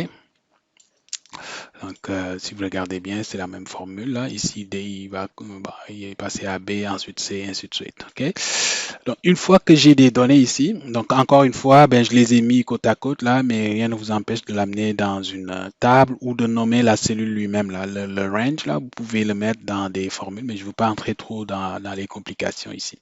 Donc, si vous regardez bien, c'est la même formule là. Ici, D, il est passé à B, ensuite C, ainsi de suite. OK? Donc, une fois que j'ai des données ici, donc encore une fois, ben, je les ai mis côte à côte là, mais rien ne vous empêche de l'amener dans une table ou de nommer la cellule lui-même là. Le range là, vous pouvez le mettre dans des formules, mais je ne veux pas entrer trop dans les complications ici.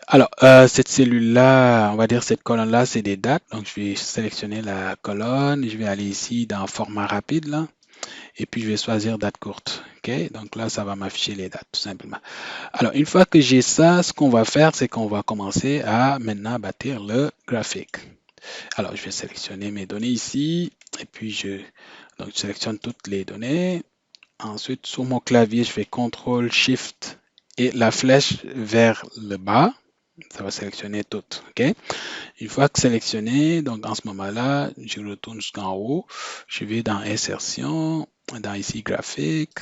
Alors, cette cellule-là, on va dire cette colonne-là, c'est des dates. Donc, je vais sélectionner la colonne. Je vais aller ici dans format rapide là. Et puis, je vais choisir date courte. OK? Donc là, ça va m'afficher les dates, tout simplement. Alors, une fois que j'ai ça, ce qu'on va faire, c'est qu'on va commencer à maintenant bâtir le graphique. Alors, je vais sélectionner mes données ici. Et puis, donc, je sélectionne toutes les données. Ensuite, sur mon clavier, je fais CTRL, SHIFT et la flèche vers le bas. Ça va sélectionner toutes. OK? Une fois que sélectionné, donc en ce moment-là, je retourne jusqu'en haut. Je vais dans Insertion, dans ici Graphique,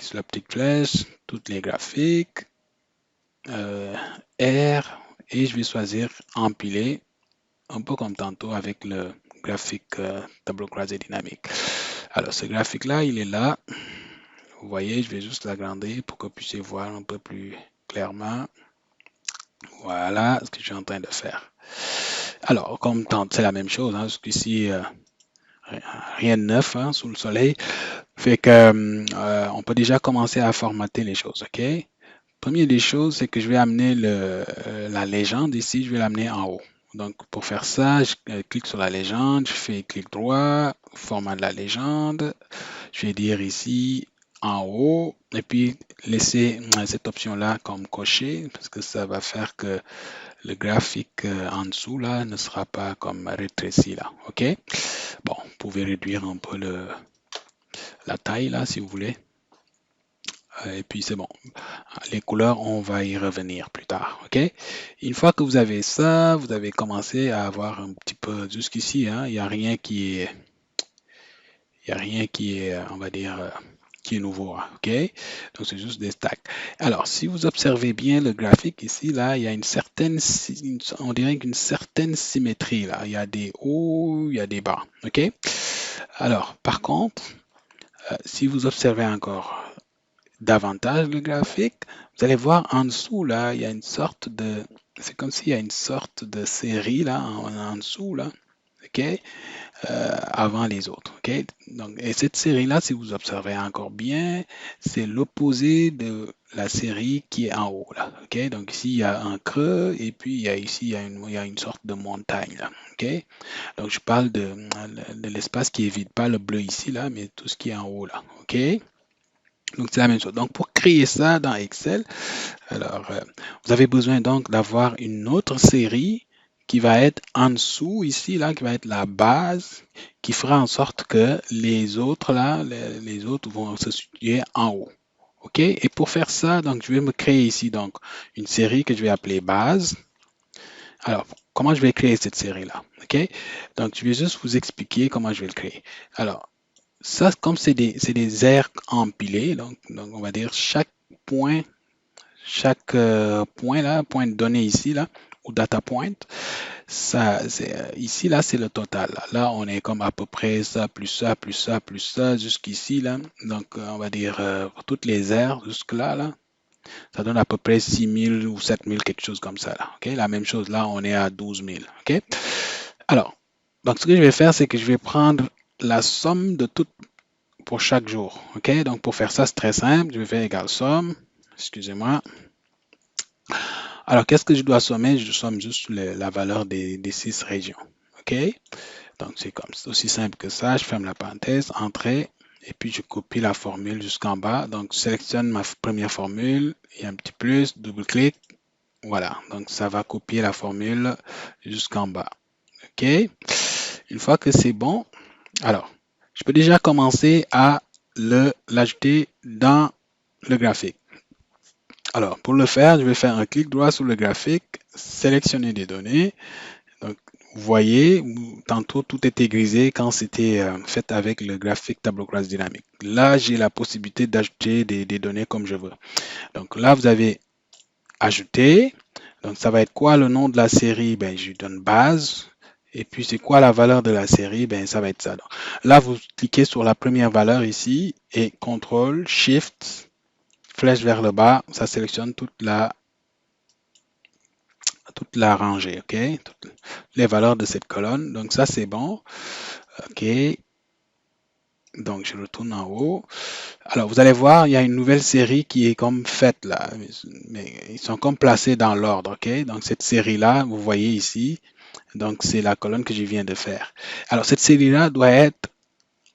sur la petite flèche, toutes les graphiques, R, et je vais choisir Empiler, un peu comme tantôt avec le graphique tableau croisé dynamique. Alors, ce graphique-là, il est là. Vous voyez, je vais juste l'agrandir pour que vous puissiez voir un peu plus clairement. Voilà ce que je suis en train de faire. Alors, comme c'est la même chose, hein, jusqu'ici, rien de neuf hein, sous le soleil. Fait que on peut déjà commencer à formater les choses, OK? Première des choses, c'est que je vais amener la légende ici, je vais l'amener en haut. Donc, pour faire ça, je clique sur la légende, je fais clic droit, format de la légende. Je vais dire ici en haut, et puis laisser cette option-là comme coché, parce que ça va faire que le graphique en dessous, là, ne sera pas comme rétréci, là. OK? Bon, vous pouvez réduire un peu la taille, là, si vous voulez. Et puis c'est bon. Les couleurs, on va y revenir plus tard. OK? Une fois que vous avez ça, vous avez commencé à avoir un petit peu jusqu'ici, hein, il n'y a rien qui est, il y a rien qui est, on va dire, qui est nouveau. Hein, OK? Donc c'est juste des stacks. Alors, si vous observez bien le graphique ici, là, il y a une certaine, on dirait qu'une certaine symétrie là. Il y a des hauts, il y a des bas. OK? Alors, par contre, si vous observez encore davantage le graphique, vous allez voir en dessous, là, il y a une sorte de... C'est comme s'il y a une sorte de série, là, en dessous, là, OK, avant les autres, OK? Donc, et cette série-là, si vous observez encore bien, c'est l'opposé de la série qui est en haut, là, OK? Donc, ici, il y a un creux, et puis il y a ici, il y a une sorte de montagne, là, OK? Donc, je parle de l'espace qui est vide, pas le bleu ici, là, mais tout ce qui est en haut, là, OK? Donc, c'est la même chose. Donc, pour créer ça dans Excel, alors, vous avez besoin donc d'avoir une autre série qui va être en dessous ici, là, qui va être la base, qui fera en sorte que les autres, là, les autres vont se situer en haut. OK? Et pour faire ça, donc, je vais me créer ici, donc, une série que je vais appeler base. Alors, comment je vais créer cette série-là? OK? Donc, je vais juste vous expliquer comment je vais le créer. Alors, ça, comme c'est des aires empilées, donc on va dire chaque point là, point de données ici là, ou data point, ça, ici là, c'est le total. Là, on est comme à peu près ça, plus ça, plus ça, plus ça, jusqu'ici là. Donc, on va dire pour toutes les aires jusque là, là, ça donne à peu près 6 000 ou 7 000 quelque chose comme ça là. Ok, la même chose là, on est à 12 000. Ok. Alors, donc ce que je vais faire, c'est que je vais prendre la somme de toutes pour chaque jour. OK? Donc, pour faire ça, c'est très simple. Je vais faire égal somme. Excusez-moi. Alors, qu'est-ce que je dois sommer? Je somme juste la valeur des 6 régions. OK? Donc, c'est aussi simple que ça. Je ferme la parenthèse, entrée, et puis je copie la formule jusqu'en bas. Donc, je sélectionne ma première formule, et un petit plus, double-clic. Voilà. Donc, ça va copier la formule jusqu'en bas. OK? Une fois que c'est bon, alors, je peux déjà commencer à l'ajouter dans le graphique. Alors, pour le faire, je vais faire un clic droit sur le graphique, sélectionner des données. Donc, vous voyez, tantôt tout était grisé quand c'était fait avec le graphique tableau croise dynamique. Là, j'ai la possibilité d'ajouter des données comme je veux. Donc là, vous avez ajouté. Donc, ça va être quoi le nom de la série? Ben, je lui donne base. Et puis, c'est quoi la valeur de la série? Ben, ça va être ça. Donc, là, vous cliquez sur la première valeur ici et CTRL, SHIFT, flèche vers le bas. Ça sélectionne toute la rangée, OK? Toutes les valeurs de cette colonne. Donc, ça, c'est bon. OK. Donc, je retourne en haut. Alors, vous allez voir, il y a une nouvelle série qui est comme faite là. Mais ils sont comme placés dans l'ordre, OK? Donc, cette série-là, vous voyez ici, donc c'est la colonne que je viens de faire. Alors, cette série-là doit être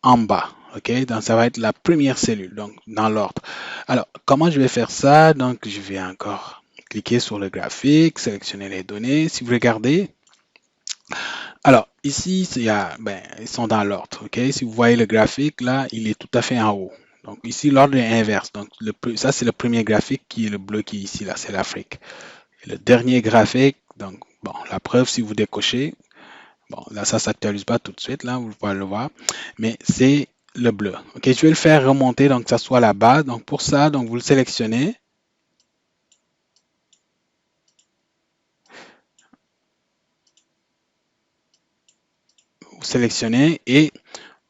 en bas, OK? Donc, ça va être la première cellule, donc dans l'ordre. Alors, comment je vais faire ça? Donc, je vais encore cliquer sur le graphique, sélectionner les données. Si vous regardez, alors ici, ils sont dans l'ordre, OK? Si vous voyez le graphique, là, il est tout à fait en haut. Donc ici, l'ordre est inverse. Donc ça, c'est le premier graphique qui est le bleu qui est ici, là, c'est l'Afrique. Et le dernier graphique, donc, bon, la preuve, si vous décochez, bon, là, ça ne s'actualise pas tout de suite, là, vous pouvez le voir, mais c'est le bleu. OK, je vais le faire remonter, donc que ça soit la base. Donc pour ça, donc vous le sélectionnez. Vous sélectionnez et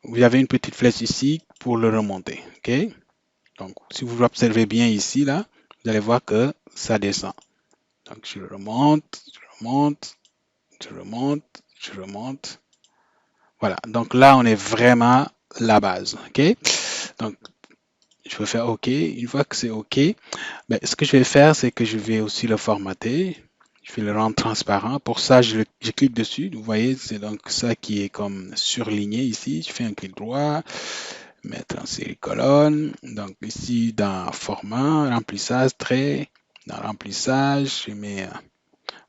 vous avez une petite flèche ici pour le remonter. OK? Donc, si vous observez bien ici, là, vous allez voir que ça descend. Donc, je remonte, je remonte, je remonte. Voilà, donc là, on est vraiment la base, ok? Donc, je vais faire OK. Une fois que c'est OK, ben, ce que je vais faire, c'est que je vais aussi le formater. Je vais le rendre transparent. Pour ça, je clique dessus. Vous voyez, c'est donc ça qui est comme surligné ici. Je fais un clic droit, mettre en série colonne. Donc ici, dans format, remplissage, trait. Dans remplissage, je mets,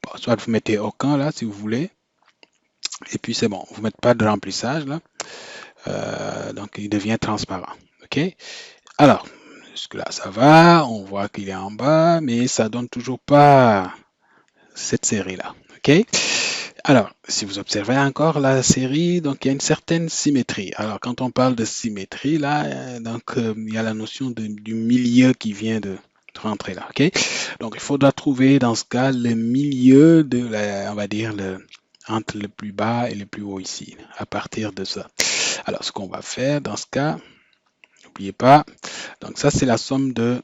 bon, soit vous mettez aucun là, si vous voulez. Et puis c'est bon, vous ne mettez pas de remplissage là. Donc il devient transparent. OK? Alors, jusque-là, ça va. On voit qu'il est en bas, mais ça donne toujours pas cette série-là. OK? Alors, si vous observez encore la série, donc il y a une certaine symétrie. Alors, quand on parle de symétrie, là, il y a la notion du milieu qui vient de rentrer là. OK? Donc, il faudra trouver dans ce cas le milieu de on va dire, entre le plus bas et le plus haut ici, à partir de ça. Alors, ce qu'on va faire dans ce cas, n'oubliez pas, donc ça, c'est la somme de...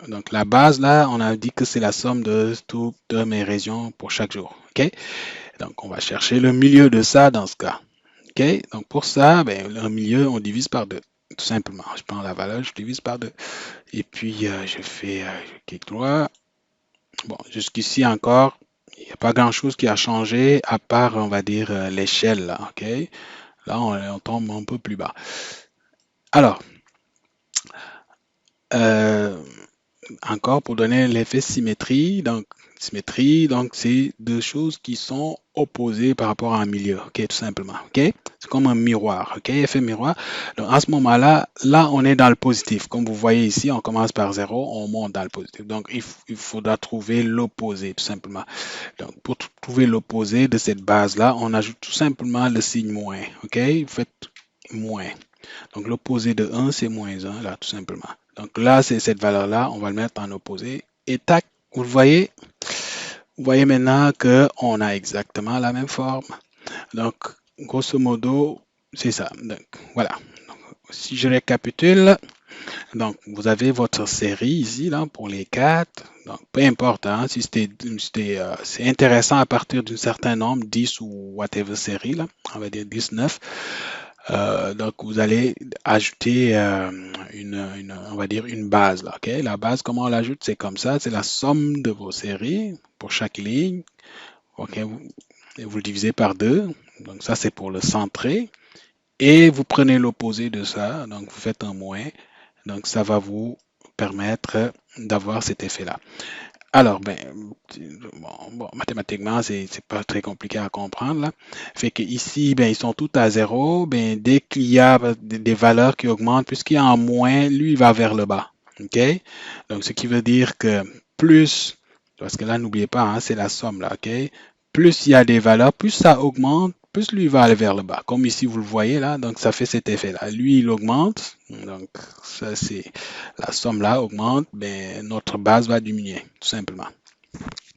Donc la base, là, on a dit que c'est la somme de toutes mes régions pour chaque jour. OK? Donc on va chercher le milieu de ça dans ce cas. OK? Donc pour ça, ben, le milieu, on divise par 2. Tout simplement. Je prends la valeur, je divise par 2. Et puis je fais clic droit. Bon, jusqu'ici encore, il n'y a pas grand-chose qui a changé à part, on va dire, l'échelle. Là. OK? Là, on tombe un peu plus bas. Alors, encore pour donner l'effet symétrie, donc c'est deux choses qui sont opposées par rapport à un milieu, ok, tout simplement, ok. C'est comme un miroir, ok, effet miroir. Donc à ce moment-là, là on est dans le positif. Comme vous voyez ici, on commence par 0, on monte dans le positif. Donc il faudra trouver l'opposé, tout simplement. Donc pour trouver l'opposé de cette base-là, on ajoute tout simplement le signe moins, ok. Vous faites moins. Donc l'opposé de 1, c'est moins 1, là, tout simplement. Donc là, c'est cette valeur-là, on va le mettre en opposé. Et tac, vous voyez maintenant qu'on a exactement la même forme. Donc, grosso modo, c'est ça. Donc, voilà. Donc, si je récapitule, donc vous avez votre série ici, là, pour les 4. Donc, peu importe, hein, si c'est intéressant à partir d'un certain nombre, 10 ou whatever série, là, on va dire 19. Donc, vous allez ajouter on va dire une base. Là, ok. La base, comment on l'ajoute? C'est comme ça. C'est la somme de vos séries pour chaque ligne. Ok. Vous le divisez par 2. Donc, ça, c'est pour le centrer. Et vous prenez l'opposé de ça. Donc, vous faites un moins. Donc, ça va vous permettre d'avoir cet effet-là. Alors, ben, mathématiquement, c'est pas très compliqué à comprendre là. Fait que ici, ben, ils sont tous à 0. Ben, dès qu'il y a des valeurs qui augmentent, puisqu'il y a un moins, lui, il va vers le bas. OK? Donc, ce qui veut dire que plus, parce que là, n'oubliez pas, hein, c'est la somme là, OK? Plus il y a des valeurs, plus ça augmente, plus lui va aller vers le bas. Comme ici, vous le voyez là, donc ça fait cet effet-là. Lui, il augmente, donc ça c'est la somme là augmente, ben, notre base va diminuer, tout simplement.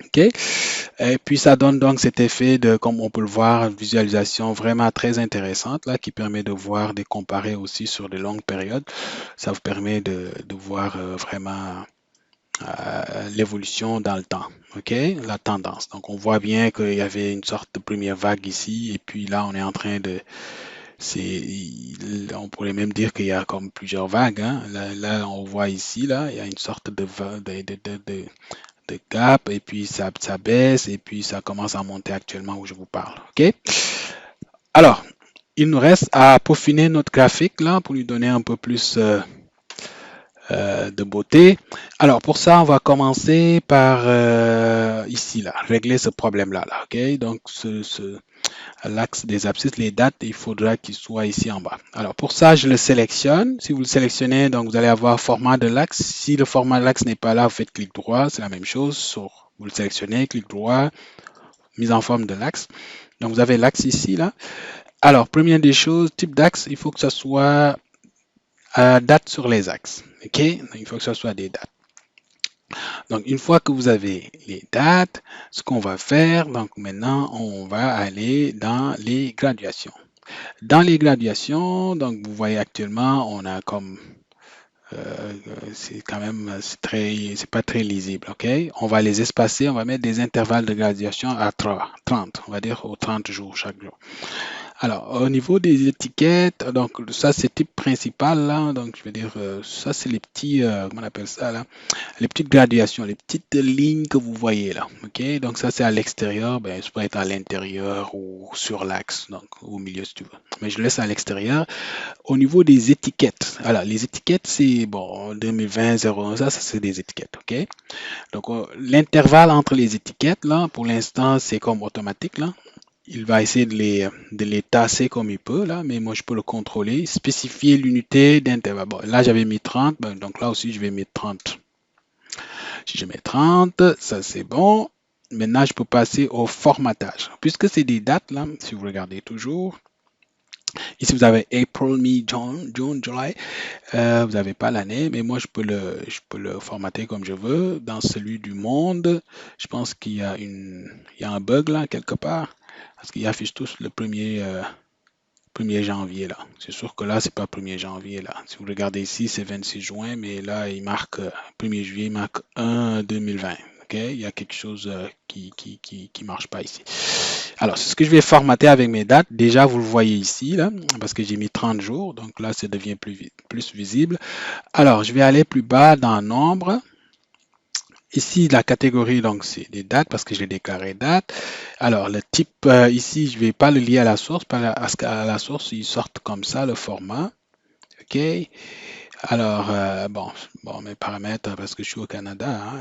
OK? Et puis ça donne donc cet effet de, comme on peut le voir, visualisation vraiment très intéressante là, qui permet de voir, de comparer aussi sur de longues périodes. Ça vous permet de voir vraiment l'évolution dans le temps, ok, la tendance. Donc on voit bien qu'il y avait une sorte de première vague ici, et puis là on est en train de, on pourrait même dire qu'il y a comme plusieurs vagues. Hein. Là, on voit ici, là, il y a une sorte de gap, et puis ça baisse, et puis ça commence à monter actuellement où je vous parle. Ok. Alors, il nous reste à peaufiner notre graphique là pour lui donner un peu plus de beauté. Alors pour ça, on va commencer par ici là, régler ce problème-là. Là, ok, donc l'axe des abscisses, les dates, il faudra qu'ils soient ici en bas. Alors pour ça, je le sélectionne. Si vous le sélectionnez, donc vous allez avoir format de l'axe. Si le format de l'axe n'est pas là, vous faites clic droit, c'est la même chose. Vous le sélectionnez, clic droit, mise en forme de l'axe. Donc vous avez l'axe ici là. Alors première des choses, type d'axe, il faut que ce soit date sur les axes. Ok, il faut que ce soit des dates. Donc, une fois que vous avez les dates, ce qu'on va faire, donc maintenant, on va aller dans les graduations. Dans les graduations, donc vous voyez actuellement, on a comme C'est quand même, c'est pas très lisible, ok? On va les espacer, on va mettre des intervalles de graduation à 30, on va dire aux 30 jours chaque jour. Alors, au niveau des étiquettes, donc ça c'est type principal là, donc je veux dire, ça c'est les petits, comment on appelle ça là? Les petites graduations, les petites lignes que vous voyez là, ok? Donc ça c'est à l'extérieur, ben ça peut être à l'intérieur ou sur l'axe, donc au milieu si tu veux. Mais je laisse à l'extérieur. Au niveau des étiquettes, alors les étiquettes c'est bon 2020 01, ça c'est des étiquettes, ok? Donc l'intervalle entre les étiquettes là, pour l'instant c'est comme automatique là. Il va essayer de les tasser comme il peut, là, mais moi, je peux le contrôler, spécifier l'unité d'intervalle. Bon, là, j'avais mis 30, ben, donc là aussi, je vais mettre 30. Si je mets 30, ça, c'est bon. Maintenant, je peux passer au formatage. Puisque c'est des dates, là, si vous regardez toujours, ici, vous avez April, May, June, July. Vous n'avez pas l'année, mais moi, je peux le formater comme je veux. Dans celui du monde, je pense qu'il y a il y a un bug, là, quelque part, parce qu'il affiche tous le premier... 1er janvier là. C'est sûr que là, c'est pas 1er janvier là. Si vous regardez ici, c'est 26 juin, mais là, il marque 1er juillet, il marque 1 2020. OK? Il y a quelque chose qui marche pas ici. Alors, c'est ce que je vais formater avec mes dates. Déjà, vous le voyez ici, là, parce que j'ai mis 30 jours. Donc là, ça devient plus visible. Alors, je vais aller plus bas dans nombre. Ici, la catégorie, donc, c'est des dates parce que j'ai déclaré date. Alors, le type, ici, je ne vais pas le lier à la source parce qu'à la source, il sort comme ça, le format. OK. Alors, mes paramètres, parce que je suis au Canada, hein,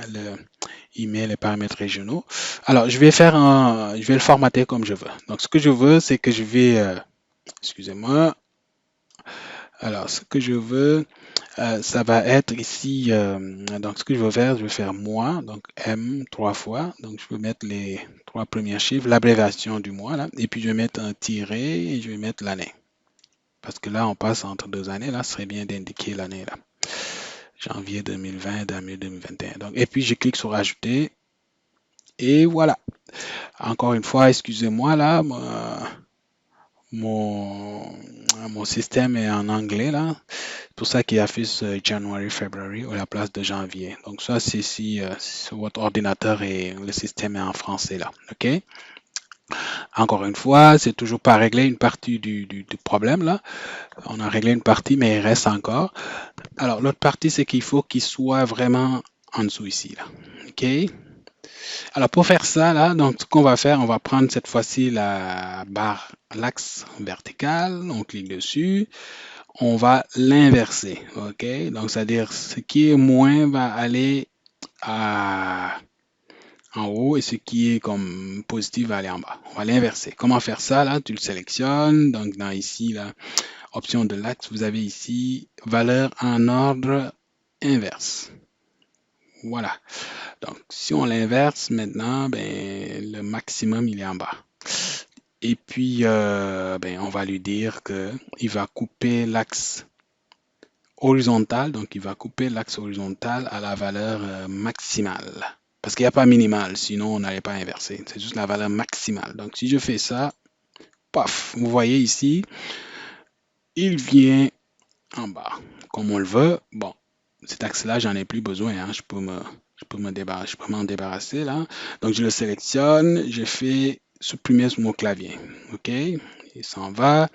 il met les paramètres régionaux. Alors, je vais le formater comme je veux. Donc, ce que je veux, c'est que je vais, excusez-moi. Alors, ce que je veux, ça va être ici, donc ce que je veux faire, je vais faire mois, donc M 3 fois, donc je vais mettre les 3 premiers chiffres, l'abréviation du mois, là, et puis je vais mettre un tiret et je vais mettre l'année. Parce que là, on passe entre 2 années, là, ce serait bien d'indiquer l'année, là. Janvier 2020, janvier 2021. Donc, et puis je clique sur ajouter, et voilà. Encore une fois, excusez-moi, là, mon, mon système est en anglais, là. C'est pour ça qu'il affiche January, February à la place de janvier. Donc ça, c'est si sur votre ordinateur et le système est en français là. OK? Encore une fois, c'est toujours pas réglé une partie du problème là. On a réglé une partie, mais il reste encore. Alors, l'autre partie, c'est qu'il faut qu'il soit vraiment en dessous ici là. OK? Alors, pour faire ça là, donc ce qu'on va faire, on va prendre cette fois-ci la barre, l'axe vertical. On clique dessus. On va l'inverser, ok? Donc, c'est-à-dire ce qui est moins va aller en haut et ce qui est comme positif va aller en bas. On va l'inverser. Comment faire ça là? Tu le sélectionnes. Donc, dans ici, là, option de l'axe, vous avez ici valeur en ordre inverse. Voilà. Donc, si on l'inverse maintenant, ben, le maximum, il est en bas. Et puis, ben, on va lui dire qu'il va couper l'axe horizontal, donc il va couper l'axe horizontal à la valeur maximale. Parce qu'il n'y a pas minimal, sinon on n'allait pas inverser. C'est juste la valeur maximale. Donc si je fais ça, paf, vous voyez ici, il vient en bas. Comme on le veut, bon, cet axe-là, j'en ai plus besoin. Hein. Je peux m'en débarrasser là. Donc je le sélectionne, je fais supprimer sur mon clavier. OK? Il s'en va.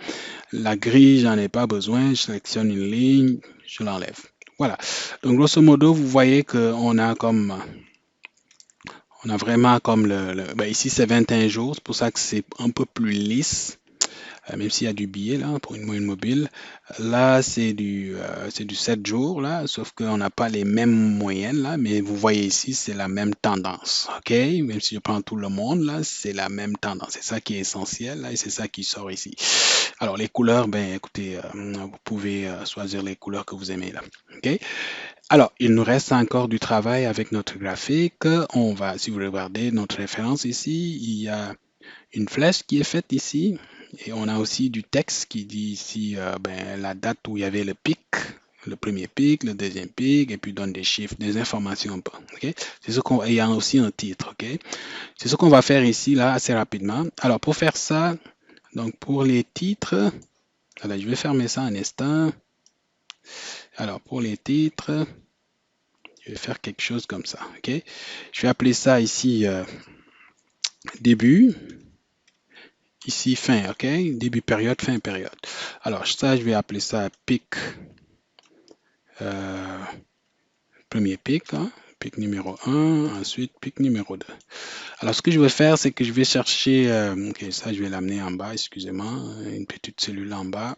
La grille, j'en ai pas besoin. Je sélectionne une ligne, je l'enlève. Voilà. Donc, grosso modo, vous voyez qu'on a comme, on a vraiment comme ben ici, c'est 21 jours. C'est pour ça que c'est un peu plus lisse. Même s'il y a du billet là pour une moyenne mobile. Là, c'est du 7 jours là, sauf qu'on n'a pas les mêmes moyennes là, mais vous voyez ici, c'est la même tendance. OK? Même si je prends tout le monde là, c'est la même tendance. C'est ça qui est essentiel là et c'est ça qui sort ici. Alors, les couleurs, ben écoutez, vous pouvez choisir les couleurs que vous aimez là. OK? Alors, il nous reste encore du travail avec notre graphique. On va, si vous regardez notre référence ici, il y a une flèche qui est faite ici. Et on a aussi du texte qui dit ici ben, la date où il y avait le pic, le premier pic, le deuxième pic, et puis donne des chiffres, des informations un peu. Okay? C'est ce qu'on, il y a aussi un titre. Okay? C'est ce qu'on va faire ici, là, assez rapidement. Alors, pour faire ça, donc pour les titres, voilà, je vais fermer ça un instant. Alors, pour les titres, je vais faire quelque chose comme ça. OK? Je vais appeler ça ici début, ici fin. OK? Début période, fin période. Alors, ça, je vais appeler ça pic, euh, premier pic, hein, pic numéro 1, ensuite pic numéro 2. Alors, ce que je vais faire, c'est que je vais chercher, OK, ça, je vais l'amener en bas, excusez-moi, une petite cellule en bas.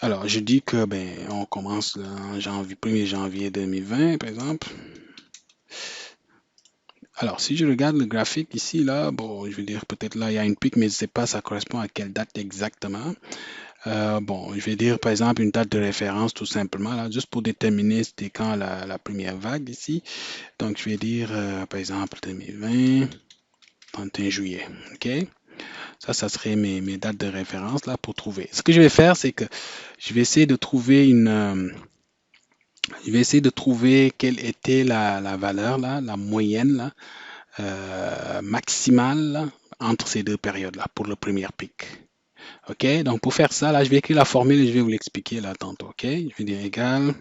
Alors, je dis que, ben, on commence en janvier, 1er janvier 2020, par exemple. Alors, si je regarde le graphique ici, là, bon, je vais dire peut-être là, il y a une pique, mais je ne sais pas ça correspond à quelle date exactement. Bon, je vais dire par exemple une date de référence tout simplement, là, juste pour déterminer c'était quand la première vague ici. Donc, je vais dire par exemple 2020, 31 juillet. OK? Ça serait mes dates de référence là pour trouver. Ce que je vais faire, c'est que je vais essayer de trouver je vais essayer de trouver quelle était la valeur là, la moyenne là, maximale là, entre ces deux périodes-là pour le premier pic. OK? Donc, pour faire ça, là, je vais écrire la formule et je vais vous l'expliquer là tantôt. OK? Je vais dire égal.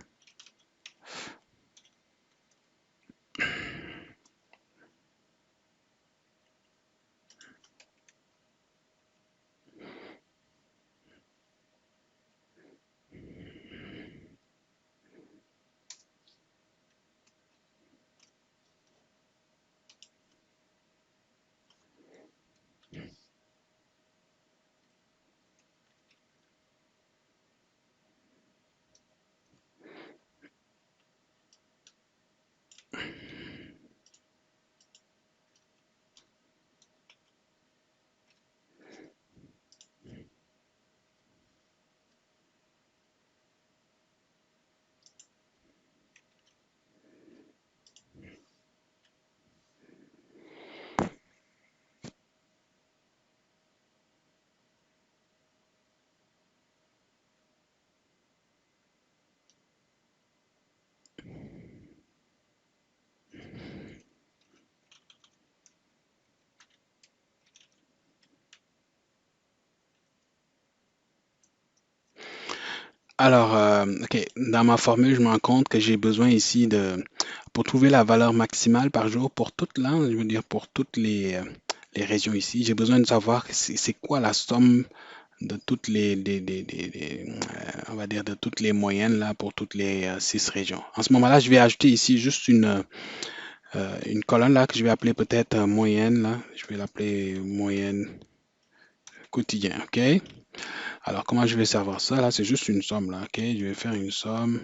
Alors, OK, dans ma formule, je me rends compte que j'ai besoin ici pour trouver la valeur maximale par jour pour toutes là, je veux dire pour toutes les régions ici, j'ai besoin de savoir c'est quoi la somme de toutes on va dire de toutes les moyennes là pour toutes les 6 régions. En ce moment-là, je vais ajouter ici juste une colonne là que je vais appeler peut-être moyenne là. Je vais l'appeler moyenne quotidien, OK? Alors, comment je vais savoir ça? Là, c'est juste une somme, là, OK? Je vais faire une somme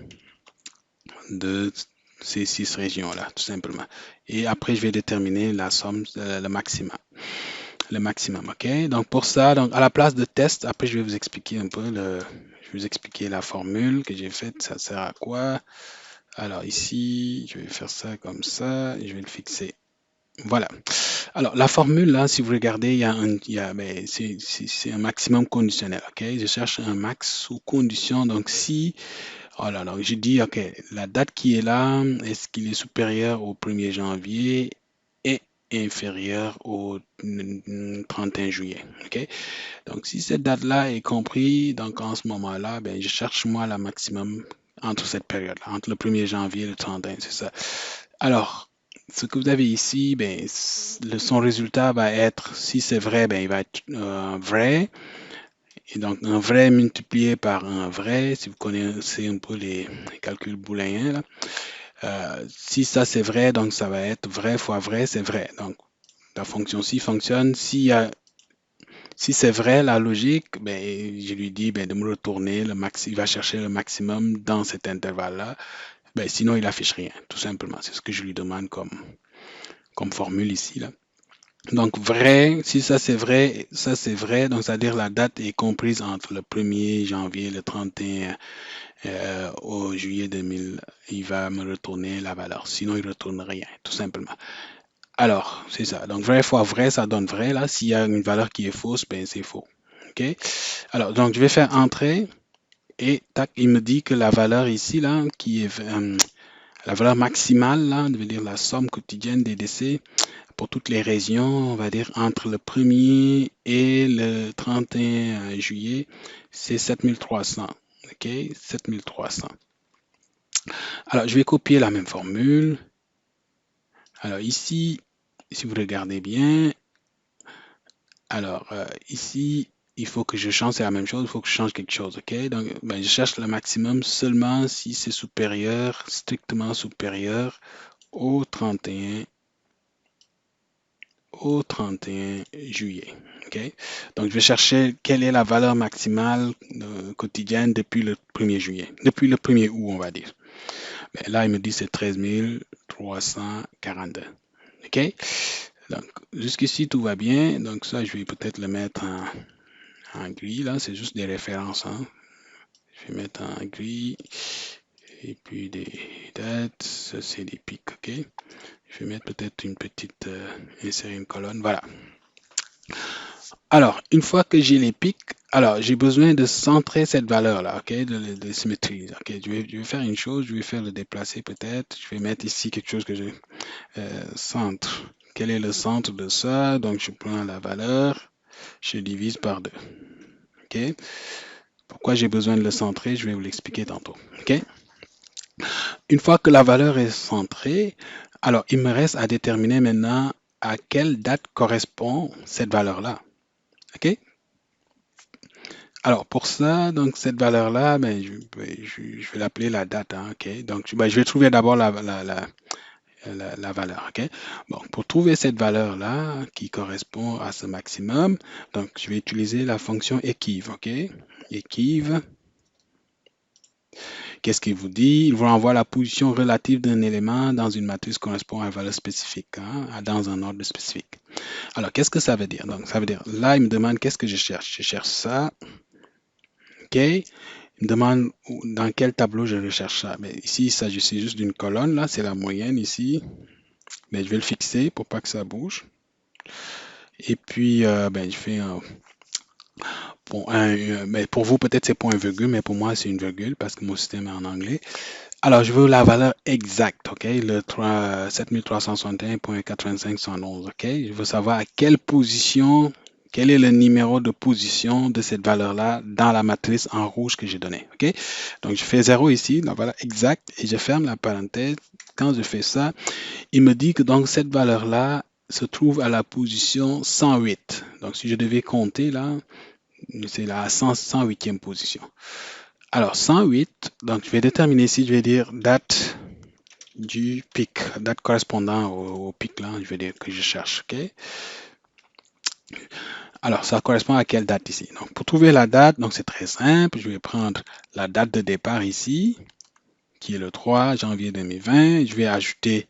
de ces 6 régions-là, tout simplement. Et après, je vais déterminer la somme, le maximum. Le maximum, OK? Donc, pour ça, donc, à la place de test, après, je vais vous expliquer un peu je vais vous expliquer la formule que j'ai faite, ça sert à quoi. Alors, ici, je vais faire ça comme ça, et je vais le fixer. Voilà. Alors, la formule, là, si vous regardez, ben, c'est un maximum conditionnel, OK? Je cherche un max sous condition. Donc, si, voilà, donc je dis, OK, la date qui est là, est-ce qu'il est supérieur au 1er janvier et inférieur au 31 juillet, OK? Donc, si cette date-là est comprise, donc en ce moment-là, ben, je cherche, moi, la maximum entre cette période-là, entre le 1er janvier et le 31, c'est ça. Alors, ce que vous avez ici, ben, son résultat va être, si c'est vrai, ben, il va être vrai. Et donc, un vrai multiplié par un vrai, si vous connaissez un peu les calculs booléens, là. Si ça c'est vrai, donc ça va être vrai fois vrai, c'est vrai. Donc, la fonction-ci fonctionne. Si c'est vrai, la logique, ben, je lui dis ben, de me retourner le max, il va chercher le maximum dans cet intervalle-là. Ben, sinon, il affiche rien, tout simplement. C'est ce que je lui demande comme formule ici, là. Donc, vrai, si ça c'est vrai, donc c'est-à-dire la date est comprise entre le 1er janvier et le 31 au juillet 2000, il va me retourner la valeur. Sinon, il ne retourne rien, tout simplement. Alors, c'est ça. Donc, vrai fois vrai, ça donne vrai. Là, s'il y a une valeur qui est fausse, ben c'est faux. OK? Alors, donc, je vais faire entrer et tac, il me dit que la valeur ici, là, qui est la valeur maximale, là, veut dire la somme quotidienne des décès pour toutes les régions, on va dire entre le 1er et le 31 juillet, c'est 7300. OK, 7300. Alors, je vais copier la même formule. Alors ici, si vous regardez bien, alors ici, il faut que je change, c'est la même chose, il faut que je change quelque chose, ok? Donc, ben, je cherche le maximum seulement si c'est supérieur, strictement supérieur au 31, au 31 juillet, ok? Donc, je vais chercher quelle est la valeur maximale quotidienne depuis le 1er juillet, depuis le 1er août, on va dire. Ben, là, il me dit c'est 13 342, ok? Donc, jusqu'ici, tout va bien. Donc, ça, je vais peut-être le mettre en gris, là. C'est juste des références, hein. Je vais mettre en gris. Et puis, des dates. Ça, c'est des pics, OK? Je vais mettre peut-être une petite... insérer une colonne. Voilà. Alors, une fois que j'ai les pics, alors, j'ai besoin de centrer cette valeur-là, OK? De symétrie. OK? Je vais faire une chose. Je vais faire le déplacer, peut-être. Je vais mettre ici quelque chose que je... centre. Quel est le centre de ça? Donc, je prends la valeur, je divise par 2. OK? Pourquoi j'ai besoin de le centrer? Je vais vous l'expliquer tantôt. OK? Une fois que la valeur est centrée, alors il me reste à déterminer maintenant à quelle date correspond cette valeur-là. OK? Alors, pour ça, donc cette valeur-là, ben, je vais l'appeler la date. Hein, OK? Donc, ben, je vais trouver d'abord la valeur. OK? Bon, pour trouver cette valeur-là qui correspond à ce maximum, donc je vais utiliser la fonction équive. OK? Équive. Qu'est-ce qu'il vous dit? Il vous renvoie la position relative d'un élément dans une matrice correspond à une valeur spécifique, hein, dans un ordre spécifique. Alors, qu'est-ce que ça veut dire? Donc, ça veut dire, là, il me demande qu'est-ce que je cherche. Je cherche ça. OK? Il me demande dans quel tableau je recherche ça. Mais ici, il s'agissait juste d'une colonne. Là, c'est la moyenne ici. Mais je vais le fixer pour pas que ça bouge. Et puis, ben, je fais un, mais pour vous, peut-être c'est point virgule, mais pour moi, c'est une virgule parce que mon système est en anglais. Alors, je veux la valeur exacte, OK? Le 7361.8511, OK? Je veux savoir à quelle position, quel est le numéro de position de cette valeur-là dans la matrice en rouge que j'ai donnée, OK? Donc, je fais 0 ici, la valeur exacte, et je ferme la parenthèse. Quand je fais ça, il me dit que donc cette valeur-là se trouve à la position 108. Donc, si je devais compter là, c'est la 108e position. Alors, 108, donc je vais déterminer ici, je vais dire date du pic, date correspondant au pic là, je vais dire que je cherche, ok? Alors, ça correspond à quelle date ici? Donc, pour trouver la date, donc c'est très simple, je vais prendre la date de départ ici, qui est le 3 janvier 2020, je vais ajouter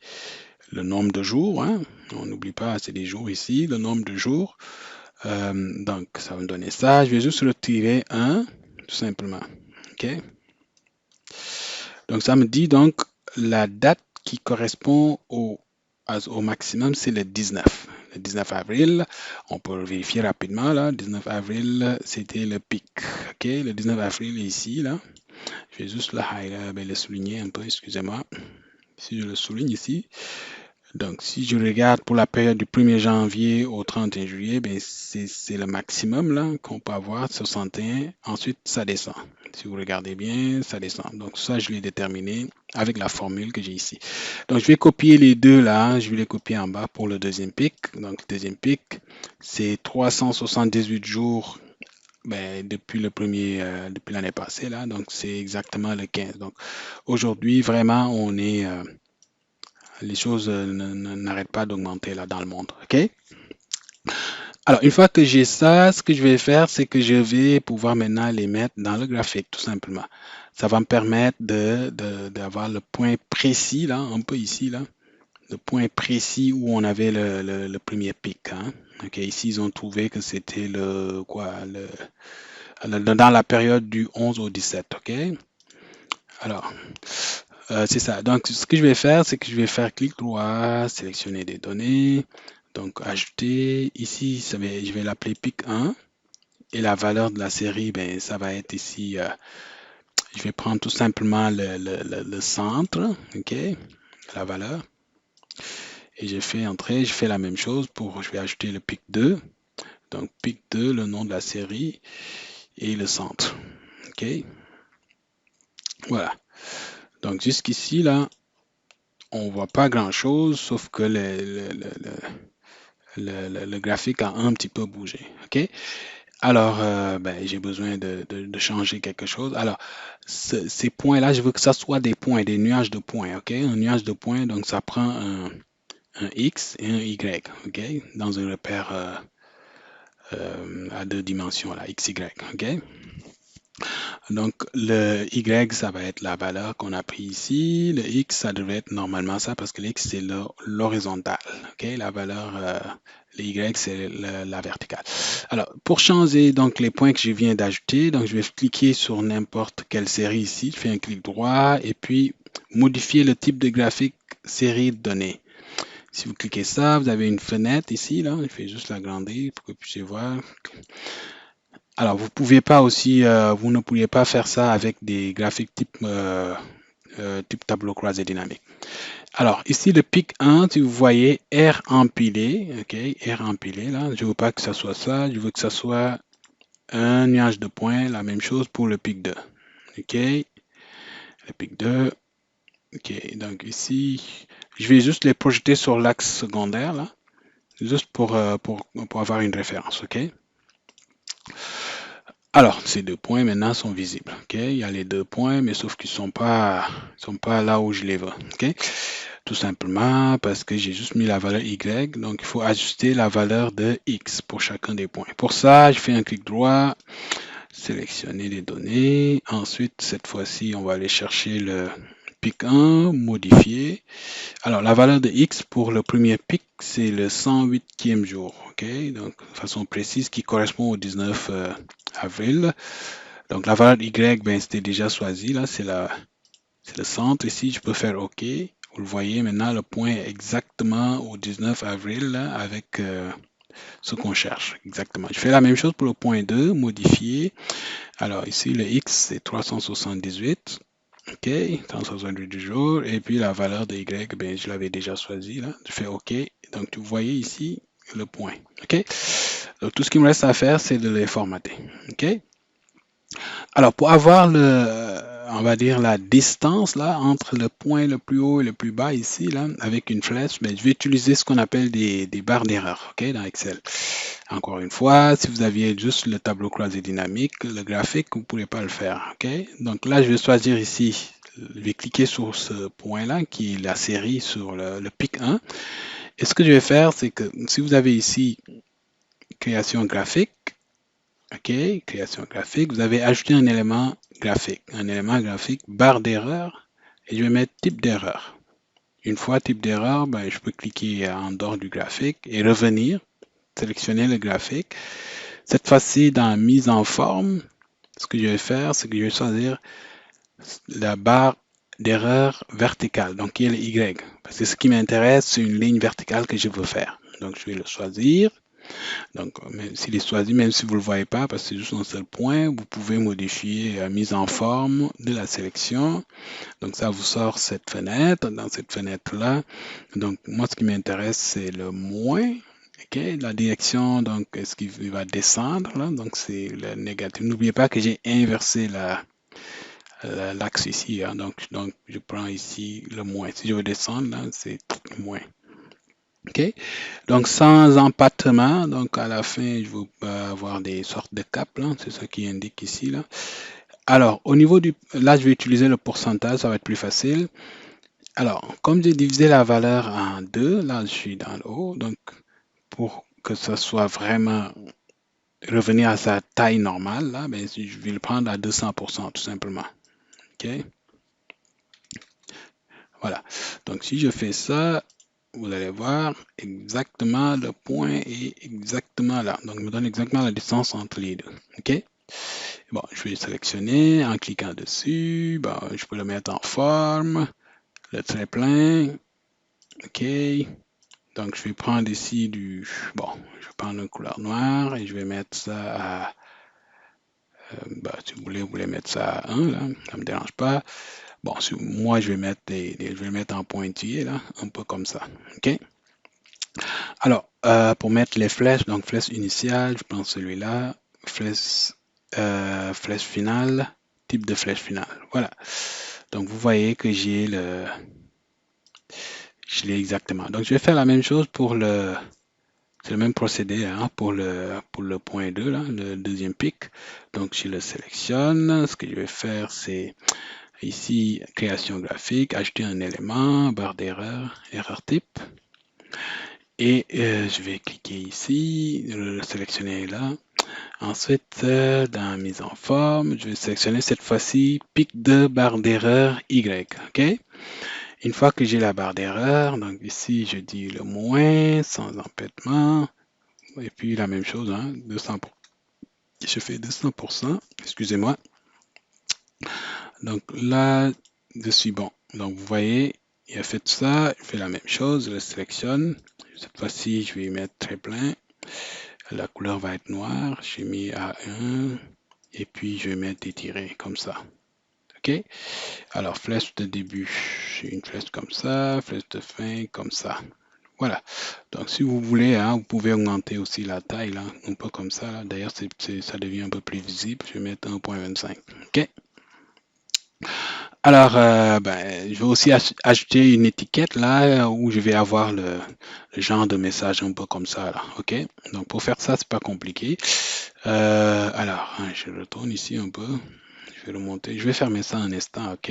le nombre de jours, hein? On n'oublie pas, c'est des jours ici, le nombre de jours, donc ça va me donner ça, je vais juste retirer 1, tout simplement, ok? Donc, ça me dit donc la date qui correspond au maximum, c'est le 19. Le 19 avril, on peut vérifier rapidement là. 19 avril, c'était le pic. OK, le 19 avril est ici là. Je vais juste le souligner un peu, excusez-moi. Si je le souligne ici. Donc, si je regarde pour la période du 1er janvier au 31 juillet, ben c'est le maximum là qu'on peut avoir, 61. Ensuite, ça descend. Si vous regardez bien, ça descend. Donc, ça, je l'ai déterminé avec la formule que j'ai ici. Donc, je vais copier les deux là. Je vais les copier en bas pour le deuxième pic. Donc, le deuxième pic, c'est 378 jours ben, depuis depuis l'année passée là. Donc, c'est exactement le 15. Donc, aujourd'hui, vraiment, les choses n'arrêtent pas d'augmenter là dans le monde. OK? Alors, une fois que j'ai ça, ce que je vais faire, c'est que je vais pouvoir maintenant les mettre dans le graphique, tout simplement. Ça va me permettre d'avoir le point précis, là, un peu ici, là, le point précis où on avait le premier pic. Hein. OK, ici, ils ont trouvé que c'était dans la période du 11 au 17. OK? Alors, c'est ça. Donc, ce que je vais faire, c'est que je vais faire clic droit, sélectionner des données. Donc, ajouter. Ici, je vais l'appeler pic 1. Et la valeur de la série, ben, ça va être ici. Je vais prendre tout simplement le centre. OK? La valeur. Et je fais entrer. Je fais la même chose je vais ajouter le pic 2. Donc, pic 2, le nom de la série et le centre. OK? Voilà. Donc jusqu'ici, là, on voit pas grand-chose, sauf que le graphique a un petit peu bougé. OK? Alors, ben, j'ai besoin de changer quelque chose. Alors, ces points-là, je veux que ça soit des points, des nuages de points. OK? Un nuage de points, donc ça prend un X et un Y. OK? Dans un repère à deux dimensions, là, X, Y. OK? Donc, le Y, ça va être la valeur qu'on a pris ici. Le X, ça devrait être normalement ça parce que l'X, c'est l'horizontal. OK? La valeur, le Y, c'est la verticale. Alors, pour changer donc les points que je viens d'ajouter, donc je vais cliquer sur n'importe quelle série ici. Je fais un clic droit et puis modifier le type de graphique série de données. Si vous cliquez ça, vous avez une fenêtre ici, là. Je vais juste l'agrandir pour que vous puissiez voir. Alors, vous pouvez pas aussi, vous ne pourriez pas faire ça avec des graphiques type tableau croisé dynamique. Alors, ici, le pic 1, si vous voyez, R empilé, ok, R empilé, là, je veux pas que ça soit ça, je veux que ça soit un nuage de points, la même chose pour le pic 2, ok, le pic 2, ok, donc ici, je vais juste les projeter sur l'axe secondaire, là, juste pour avoir une référence, ok. Alors, ces deux points maintenant sont visibles. Ok, il y a les deux points, mais sauf qu'ils sont pas là où je les veux. Ok, tout simplement parce que j'ai juste mis la valeur Y, donc il faut ajuster la valeur de X pour chacun des points. Pour ça, je fais un clic droit, sélectionner les données. Ensuite, cette fois-ci, on va aller chercher le pic 1, modifier. Alors, la valeur de X pour le premier pic, c'est le 108e jour. Ok, donc de façon précise qui correspond au 19 avril. Donc la valeur Y, ben, c'était déjà choisi. Là, c'est le centre. Ici, je peux faire OK. Vous le voyez maintenant, le point est exactement au 19 avril là, avec ce qu'on cherche. Exactement. Je fais la même chose pour le point 2, modifier. Alors ici, le X, c'est 378. OK, 378 du jour. Et puis la valeur de Y, ben, je l'avais déjà choisi. Là. Je fais OK. Donc, vous voyez ici le point. OK? Donc, tout ce qu'il me reste à faire, c'est de les formater. OK? Alors, pour avoir on va dire la distance là entre le point le plus haut et le plus bas ici là, avec une flèche, ben, je vais utiliser ce qu'on appelle des barres d'erreur, ok, dans Excel. Encore une fois, si vous aviez juste le tableau croisé dynamique, le graphique, vous ne pourrez pas le faire, ok. Donc là, je vais choisir ici, je vais cliquer sur ce point-là qui est la série sur le pic 1. Et ce que je vais faire, c'est que si vous avez ici création graphique, OK, création graphique. Vous avez ajouté un élément graphique, barre d'erreur, et je vais mettre type d'erreur. Une fois type d'erreur, ben, je peux cliquer en dehors du graphique et revenir, sélectionner le graphique. Cette fois-ci, dans mise en forme, ce que je vais faire, c'est que je vais choisir la barre d'erreur verticale, donc qui est le Y. Parce que ce qui m'intéresse, c'est une ligne verticale que je veux faire. Donc, je vais le choisir. Donc, même s'il est choisi, même si vous ne le voyez pas, parce que c'est juste un seul point, vous pouvez modifier la mise en forme de la sélection. Donc, ça vous sort cette fenêtre. Dans cette fenêtre-là, donc, moi, ce qui m'intéresse, c'est le moins. OK, la direction, donc, est-ce qu'il va descendre, là? Donc, c'est le négatif. N'oubliez pas que j'ai inversé l'axe ici, hein. Donc, je prends ici le moins. Si je veux descendre, là, c'est moins. OK? Donc, sans empattement, donc à la fin, je vais avoir des sortes de caps, là. C'est ça qui indique ici, là. Alors, au niveau là, je vais utiliser le pourcentage, ça va être plus facile. Alors, comme j'ai divisé la valeur en 2, là, je suis dans le haut. Donc, pour que ça soit vraiment revenir à sa taille normale, là, ben, je vais le prendre à 200%, tout simplement. OK? Voilà. Donc, si je fais ça, vous allez voir exactement le point est exactement là. Donc, il me donne exactement la distance entre les deux. OK? Bon, je vais sélectionner en cliquant dessus. Bon, je peux le mettre en forme. Le trait plein. OK. Donc, je vais prendre ici bon, je vais prendre une couleur noire et je vais mettre ça à, si vous voulez mettre ça à 1, là, ça ne me dérange pas. Bon, moi, je vais mettre je vais le mettre en pointillé, là, un peu comme ça. OK? Alors, pour mettre les flèches, donc flèche initiale, je prends celui-là, flèche finale, type de flèche finale. Voilà. Donc vous voyez que je l'ai exactement. Donc je vais faire la même chose pour c'est le même procédé hein, pour le point 2, là, le deuxième pic. Donc je le sélectionne. Ce que je vais faire, c'est ici, création graphique, ajouter un élément, barre d'erreur, erreur type. Et je vais cliquer ici, le sélectionner là. Ensuite, dans mise en forme, je vais sélectionner cette fois-ci pic de barre d'erreur Y. OK? Une fois que j'ai la barre d'erreur, donc ici, je dis le moins sans empêchement. Et puis la même chose, hein, 200%. Je fais 200%, excusez-moi. Donc là, je suis bon. Donc vous voyez, il a fait tout ça, il fait la même chose, je le sélectionne. Cette fois-ci, je vais y mettre très plein. La couleur va être noire. J'ai mis A1 et puis je vais mettre des tirets comme ça. OK? Alors, flèche de début, j'ai une flèche comme ça, flèche de fin comme ça. Voilà. Donc, si vous voulez, hein, vous pouvez augmenter aussi la taille, là, un peu comme ça. Là. D'ailleurs, ça devient un peu plus visible. Je vais mettre 1.25. OK? Alors, ben, je vais aussi ajouter une étiquette là où je vais avoir le genre de message un peu comme ça là. OK? Donc, pour faire ça, c'est pas compliqué. Alors, hein, je retourne ici un peu. Je vais le monter. Je vais fermer ça un instant. OK?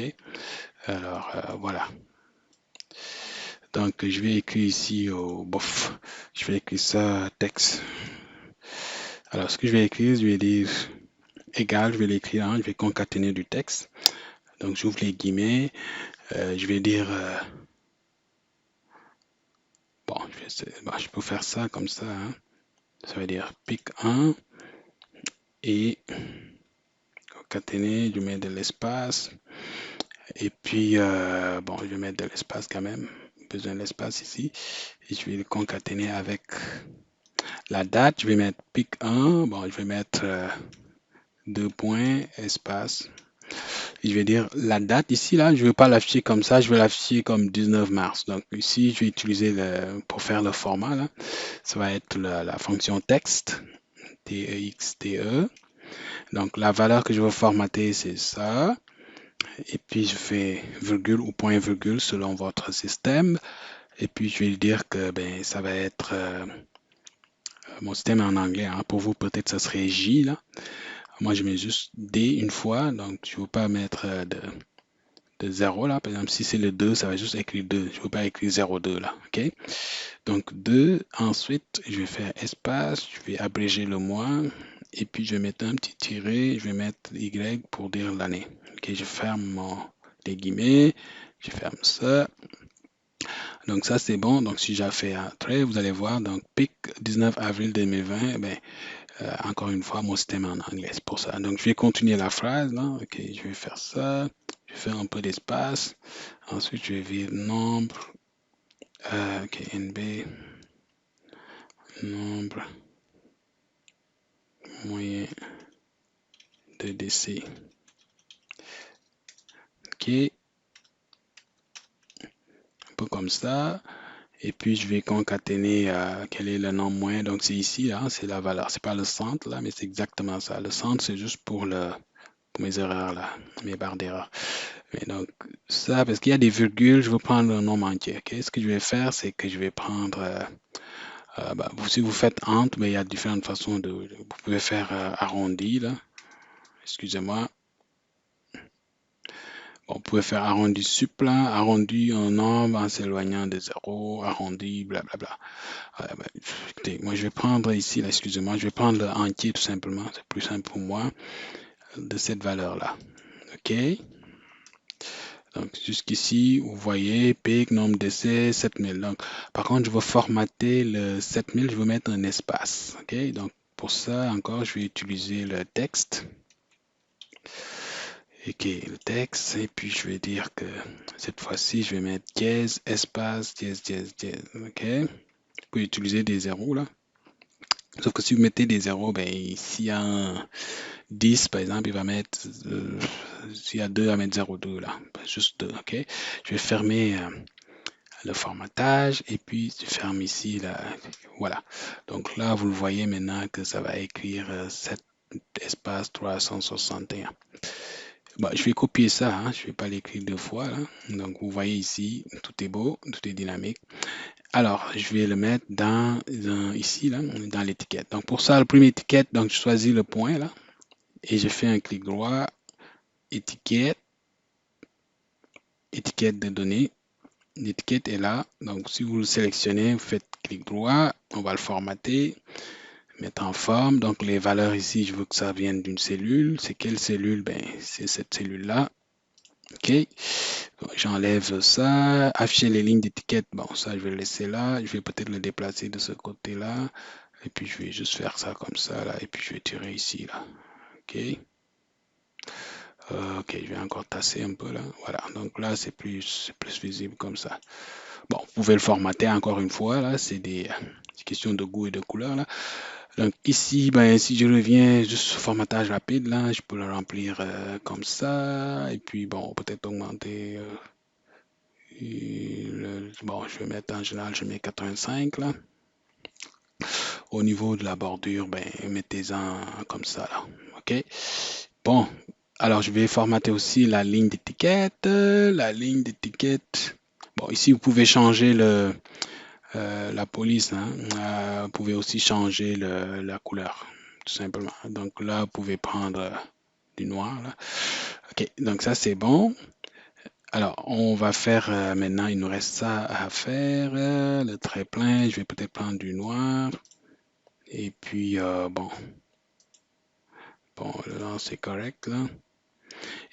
Alors, voilà. Donc, je vais écrire ici au bof. Je vais écrire ça texte. Alors, ce que je vais écrire, je vais dire égal. Je vais l'écrire, hein, je vais concaténer du texte. Donc, j'ouvre les guillemets. Je vais dire bon, je peux faire ça comme ça. Hein. Ça veut dire pic 1 et concaténer, je mets de l'espace. Et puis, bon, je vais mettre de l'espace quand même. Besoin de l'espace ici. Et je vais le concaténer avec la date. Je vais mettre pic 1. Bon, je vais mettre deux points, espace. Et je vais dire la date ici, là, je ne vais pas l'afficher comme ça. Je vais l'afficher comme 19 mars. Donc ici, je vais utiliser pour faire le format, là. Ça va être la fonction texte. TEXTE. Donc la valeur que je veux formater, c'est ça. Et puis je fais virgule ou point virgule selon votre système. Et puis je vais dire que ben, ça va être mon système est en anglais. Hein. Pour vous, peut-être ça serait J là. Moi, je mets juste D une fois. Donc je ne veux pas mettre de 0 là. Par exemple, si c'est le 2, ça va juste écrire 2. Je ne veux pas écrire 0,2 là. OK? Donc 2. Ensuite, je vais faire espace. Je vais abréger le mois. Et puis, je vais mettre un petit tiret. Je vais mettre Y pour dire l'année. OK, je ferme les guillemets. Je ferme ça. Donc, ça, c'est bon. Donc, si j'ai fait un trait, vous allez voir. Donc, pic 19 avril 2020. Ben, encore une fois, mon système est en anglais. C'est pour ça. Donc, je vais continuer la phrase. Là. OK, je vais faire ça. Je vais faire un peu d'espace. Ensuite, je vais dire nombre. OK, NB. Nombre moyen de décès. OK, un peu comme ça. Et puis, je vais concaténer quel est le nombre moyen. Donc, c'est ici, hein, c'est la valeur. C'est pas le centre, là, mais c'est exactement ça. Le centre, c'est juste pour mes erreurs, là, mes barres d'erreur. Mais donc, ça, parce qu'il y a des virgules, je veux prendre un nombre entier. OK? Ce que je vais faire, c'est que je vais prendre... si vous faites entre, mais il y a différentes façons de... Vous pouvez faire arrondi, là. Excusez-moi. On pouvait faire arrondi suppléant, arrondi un nombre en s'éloignant de 0, arrondi, blablabla. Écoutez, moi je vais prendre ici, là, excusez-moi, je vais prendre le entier tout simplement. C'est plus simple pour moi de cette valeur-là. OK? Donc jusqu'ici, vous voyez, pic, nombre d'essais, 7000. Donc, par contre, je veux formater le 7000, je veux mettre un espace. OK? Donc, pour ça, encore, je vais utiliser le texte. OK, le texte, et puis je vais dire que cette fois-ci, je vais mettre dièse, espace, dièse, dièse, dièse. OK? Vous pouvez utiliser des zéros là. Sauf que si vous mettez des zéros, ben, s'il y a un 10, par exemple, il va mettre, s'il y a 2, il va mettre 0,2 là. Ben, juste 2, OK? Je vais fermer le formatage et puis je ferme ici là. Voilà. Donc là, vous le voyez maintenant que ça va écrire 7 espace 361. Bon, je vais copier ça, hein, je ne vais pas l'écrire deux fois là. Donc vous voyez ici, tout est beau, tout est dynamique. Alors, je vais le mettre ici, là, dans l'étiquette. Donc pour ça, la première étiquette, donc je choisis le point là et je fais un clic droit, étiquette, étiquette de données. L'étiquette est là. Donc si vous le sélectionnez, vous faites clic droit, on va le formater, mettre en forme. Donc les valeurs ici, je veux que ça vienne d'une cellule. C'est quelle cellule? Ben, c'est cette cellule-là. OK. J'enlève ça. Afficher les lignes d'étiquette. Bon, ça, je vais le laisser là. Je vais peut-être le déplacer de ce côté-là. Et puis, je vais juste faire ça comme ça, là. Et puis, je vais tirer ici, là. OK. OK, je vais encore tasser un peu, là. Voilà. Donc là, c'est plus visible comme ça. Bon, vous pouvez le formater encore une fois, là. C'est des questions de goût et de couleur, là. Donc ici, ben, si je reviens juste au formatage rapide, là, je peux le remplir comme ça. Et puis, bon, peut-être augmenter... bon, je vais mettre en général, je mets 85 là. Au niveau de la bordure, ben, mettez-en comme ça là. OK. Bon, alors je vais formater aussi la ligne d'étiquette. La ligne d'étiquette. Bon, ici vous pouvez changer la police, hein. Vous pouvez aussi changer la couleur, tout simplement. Donc là, vous pouvez prendre du noir là. OK, donc ça c'est bon. Alors, on va faire maintenant, il nous reste ça à faire, le trait plein, je vais peut-être prendre du noir, et puis, bon, là, c'est correct, là.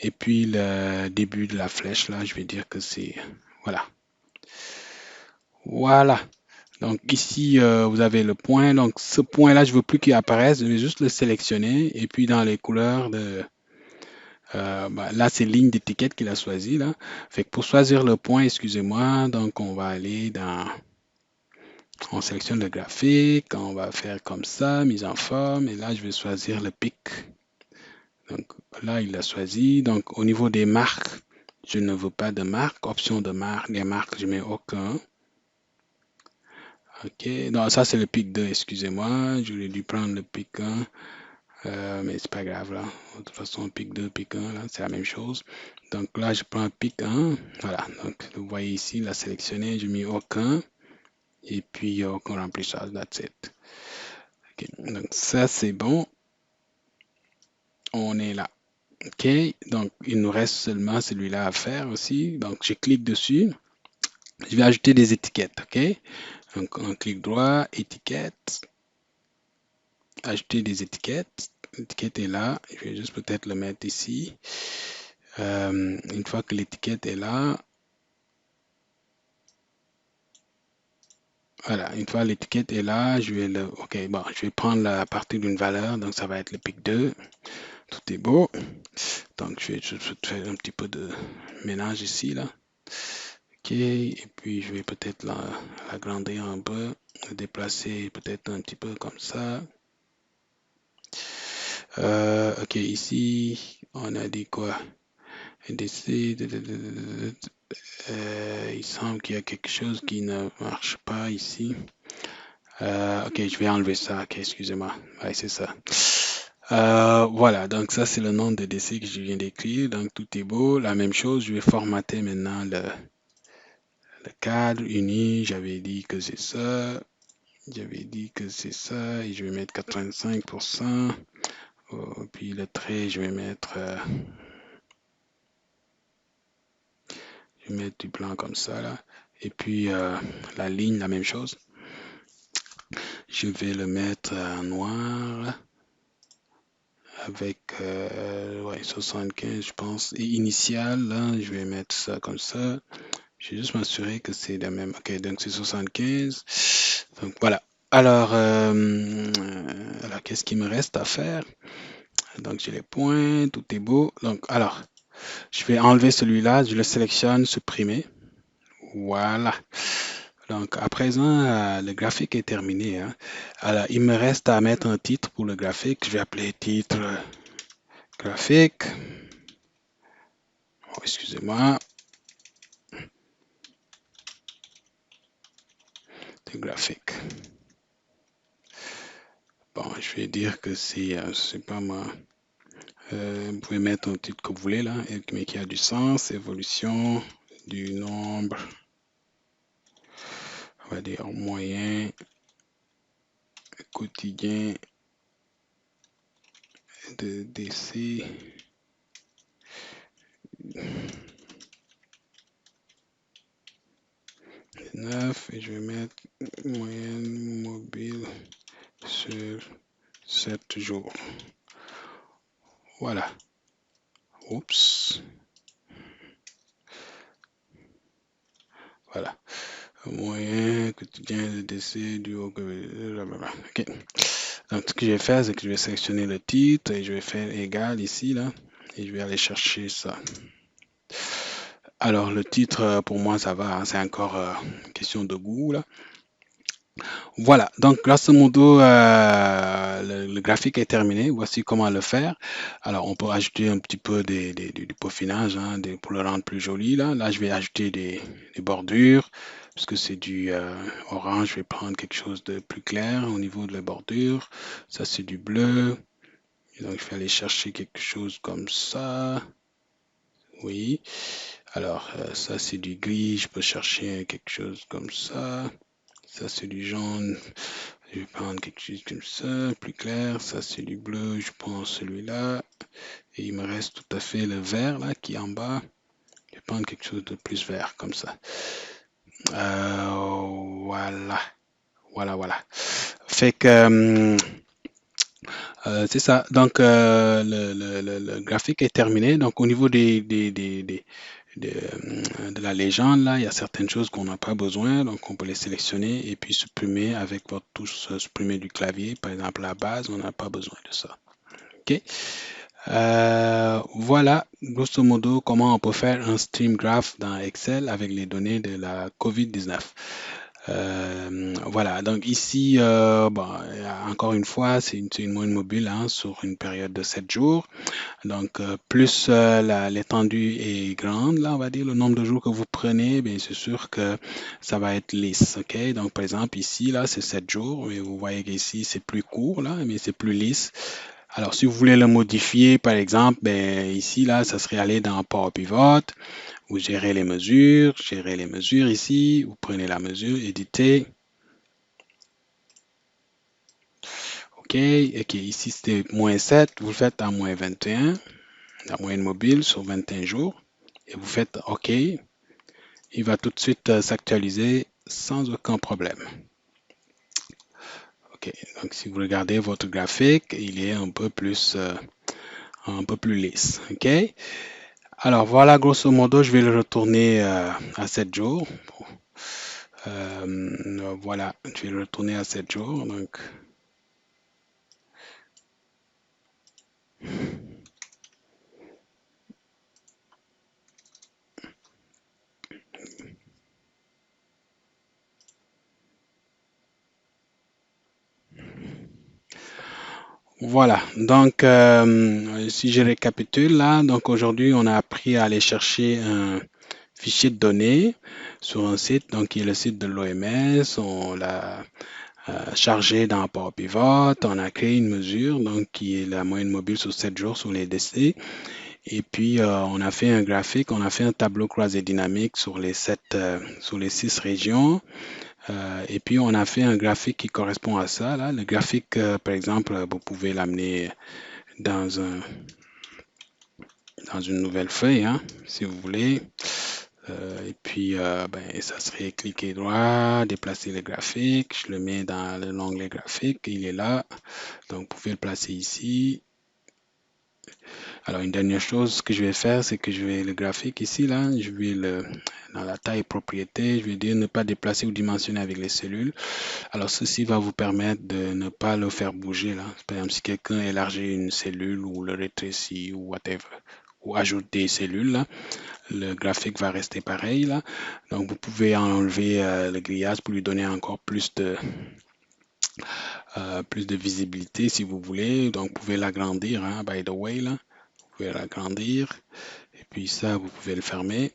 Et puis, le début de la flèche, là, je vais dire que c'est, voilà. Voilà. Donc, ici, vous avez le point. Donc, ce point-là, je veux plus qu'il apparaisse, je vais juste le sélectionner, et puis dans les couleurs là, c'est ligne d'étiquette qu'il a choisi, là. Fait que pour choisir le point, excusez-moi, donc on va aller on sélectionne le graphique, on va faire comme ça, mise en forme, et là je vais choisir le pic. Donc là il l'a choisi. Donc au niveau des marques, je ne veux pas de marque. Option de marque, des marques, je mets aucun. Ok, non, ça c'est le pic 2, excusez-moi, j'aurais dû prendre le pic 1, mais c'est pas grave là. De toute façon, pic 2, pic 1, là, c'est la même chose. Donc là, je prends pic 1, voilà. Donc vous voyez ici, la sélectionné, je mets aucun, et puis aucun remplissage, that's it. Ok, donc ça c'est bon, on est là. Ok, donc il nous reste seulement celui-là à faire aussi. Donc je clique dessus, je vais ajouter des étiquettes. Ok, donc on clique droit, étiquette, ajouter des étiquettes. L'étiquette est là, je vais juste peut-être le mettre ici. Une fois que l'étiquette est là, voilà, une fois l'étiquette est là, je vais ok, bon, je vais prendre la partie d'une valeur, donc ça va être le pic 2. Tout est beau. Donc je vais juste faire un petit peu de ménage ici, là. Ok, et puis je vais peut-être l'agrandir un peu, le déplacer peut-être un petit peu comme ça. Ok, ici, on a dit quoi? NDC, il semble qu'il y a quelque chose qui ne marche pas ici. Ok, je vais enlever ça. Ok, excusez-moi. Ouais, c'est ça. Voilà, donc ça c'est le nom de DC que je viens d'écrire. Donc tout est beau. La même chose, je vais formater maintenant le cadre uni. J'avais dit que c'est ça. J'avais dit que c'est ça. Et je vais mettre 85%. Puis le trait, je vais mettre du blanc comme ça là. Et puis la ligne, la même chose. Je vais le mettre en noir avec ouais, 75 je pense. Et initial, là, je vais mettre ça comme ça. Je vais juste m'assurer que c'est la même. Ok, donc c'est 75. Donc voilà. Alors qu'est-ce qu'il me reste à faire? Donc j'ai les points, tout est beau. Donc alors, je vais enlever celui-là, je le sélectionne, supprimer. Voilà. Donc à présent, le graphique est terminé, hein. Alors il me reste à mettre un titre pour le graphique. Je vais appeler titre graphique. Oh, excusez-moi. Le graphique. Bon, je vais dire que c'est pas moi. Vous pouvez mettre un titre que vous voulez là, mais qui a du sens. Évolution du nombre, on va dire moyen quotidien de décès 9 et je vais mettre moyenne mobile sur 7 jours. Voilà. Oups. Voilà. Moyen quotidien de décès du haut. Ok. Donc, ce que je vais faire, c'est que je vais sélectionner le titre et je vais faire égal ici, là. Et je vais aller chercher ça. Alors, le titre, pour moi, ça va, hein, c'est encore question de goût, là. Voilà, donc grosso modo, le graphique est terminé. Voici comment le faire. Alors, on peut ajouter un petit peu du peaufinage hein, pour le rendre plus joli. Là, je vais ajouter des bordures, parce que c'est du orange. Je vais prendre quelque chose de plus clair au niveau de la bordure. Ça, c'est du bleu. Et donc, je vais aller chercher quelque chose comme ça. Oui. Alors, ça, c'est du gris. Je peux chercher quelque chose comme ça. Ça, c'est du jaune. Je vais prendre quelque chose comme ça, plus clair. Ça, c'est du bleu. Je prends celui-là. Et il me reste tout à fait le vert, là, qui est en bas. Je vais prendre quelque chose de plus vert, comme ça. Voilà. Voilà. Fait que... c'est ça. Donc, le graphique est terminé. Donc, au niveau de la légende, là, il y a certaines choses qu'on n'a pas besoin. Donc, on peut les sélectionner et puis supprimer avec votre touche supprimer du clavier. Par exemple, la base, on n'a pas besoin de ça. OK. Voilà, grosso modo, comment on peut faire un stream graph dans Excel avec les données de la COVID-19. Voilà, donc ici, bon, encore une fois, c'est une moyenne mobile hein, sur une période de 7 jours. Donc, plus l'étendue est grande, là, on va dire, le nombre de jours que vous prenez, bien, c'est sûr que ça va être lisse, OK? Donc, par exemple, ici, là, c'est 7 jours, mais vous voyez qu'ici, c'est plus court, là, mais c'est plus lisse. Alors, si vous voulez le modifier, par exemple, ben, ici, là, ça serait aller dans Power Pivot, vous gérez les mesures ici, vous prenez la mesure, éditer. OK, ici c'était moins 7, vous le faites à moins 21, la moyenne mobile sur 21 jours, et vous faites OK. Il va tout de suite s'actualiser sans aucun problème. OK, donc si vous regardez votre graphique, il est un peu plus lisse. OK, alors voilà, grosso modo, je vais le retourner à 7 jours. Voilà, je vais le retourner à 7 jours. Donc, voilà, donc si je récapitule là, donc aujourd'hui on a appris à aller chercher un fichier de données sur un site, donc qui est le site de l'OMS, on l'a chargé dans Power Pivot, on a créé une mesure, donc qui est la moyenne mobile sur 7 jours sur les décès, et puis on a fait un graphique, on a fait un tableau croisé dynamique sur les 6 régions. Et puis, on a fait un graphique qui correspond à ça. Là. Le graphique, par exemple, vous pouvez l'amener dans une nouvelle feuille, hein, si vous voulez. Et puis, ben, ça serait cliquer droit, déplacer le graphique. Je le mets dans l'onglet graphique. Il est là. Donc, vous pouvez le placer ici. Alors, une dernière chose que je vais faire, c'est que je vais le graphique ici, là, je vais dans la taille propriété, je vais dire ne pas déplacer ou dimensionner avec les cellules. Alors, ceci va vous permettre de ne pas le faire bouger, là. Par exemple, si quelqu'un élargit une cellule ou le rétrécit ou whatever, ou ajoute des cellules, là, le graphique va rester pareil, là. Donc, vous pouvez enlever le grillage pour lui donner encore plus de visibilité si vous voulez. Donc, vous pouvez l'agrandir, hein, by the way, là. Vous pouvez l'agrandir. Et puis ça, vous pouvez le fermer.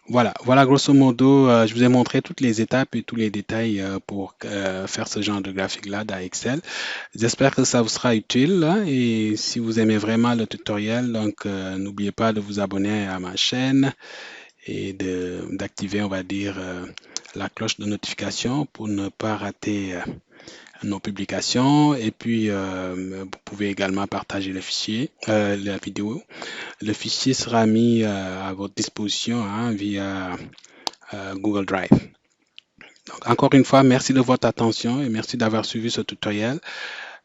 Voilà grosso modo, je vous ai montré toutes les étapes et tous les détails pour faire ce genre de graphique-là dans Excel. J'espère que ça vous sera utile hein, et si vous aimez vraiment le tutoriel, donc n'oubliez pas de vous abonner à ma chaîne et d'activer, on va dire, la cloche de notification pour ne pas rater nos publications. Et puis, vous pouvez également partager le fichier, la vidéo. Le fichier sera mis à votre disposition hein, via Google Drive. Donc, encore une fois, merci de votre attention et merci d'avoir suivi ce tutoriel.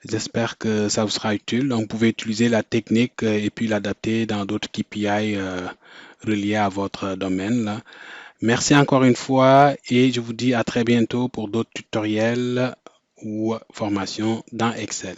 J'espère que ça vous sera utile. Donc, vous pouvez utiliser la technique et puis l'adapter dans d'autres KPI reliés à votre domaine. Là. Merci encore une fois et je vous dis à très bientôt pour d'autres tutoriels ou formations dans Excel.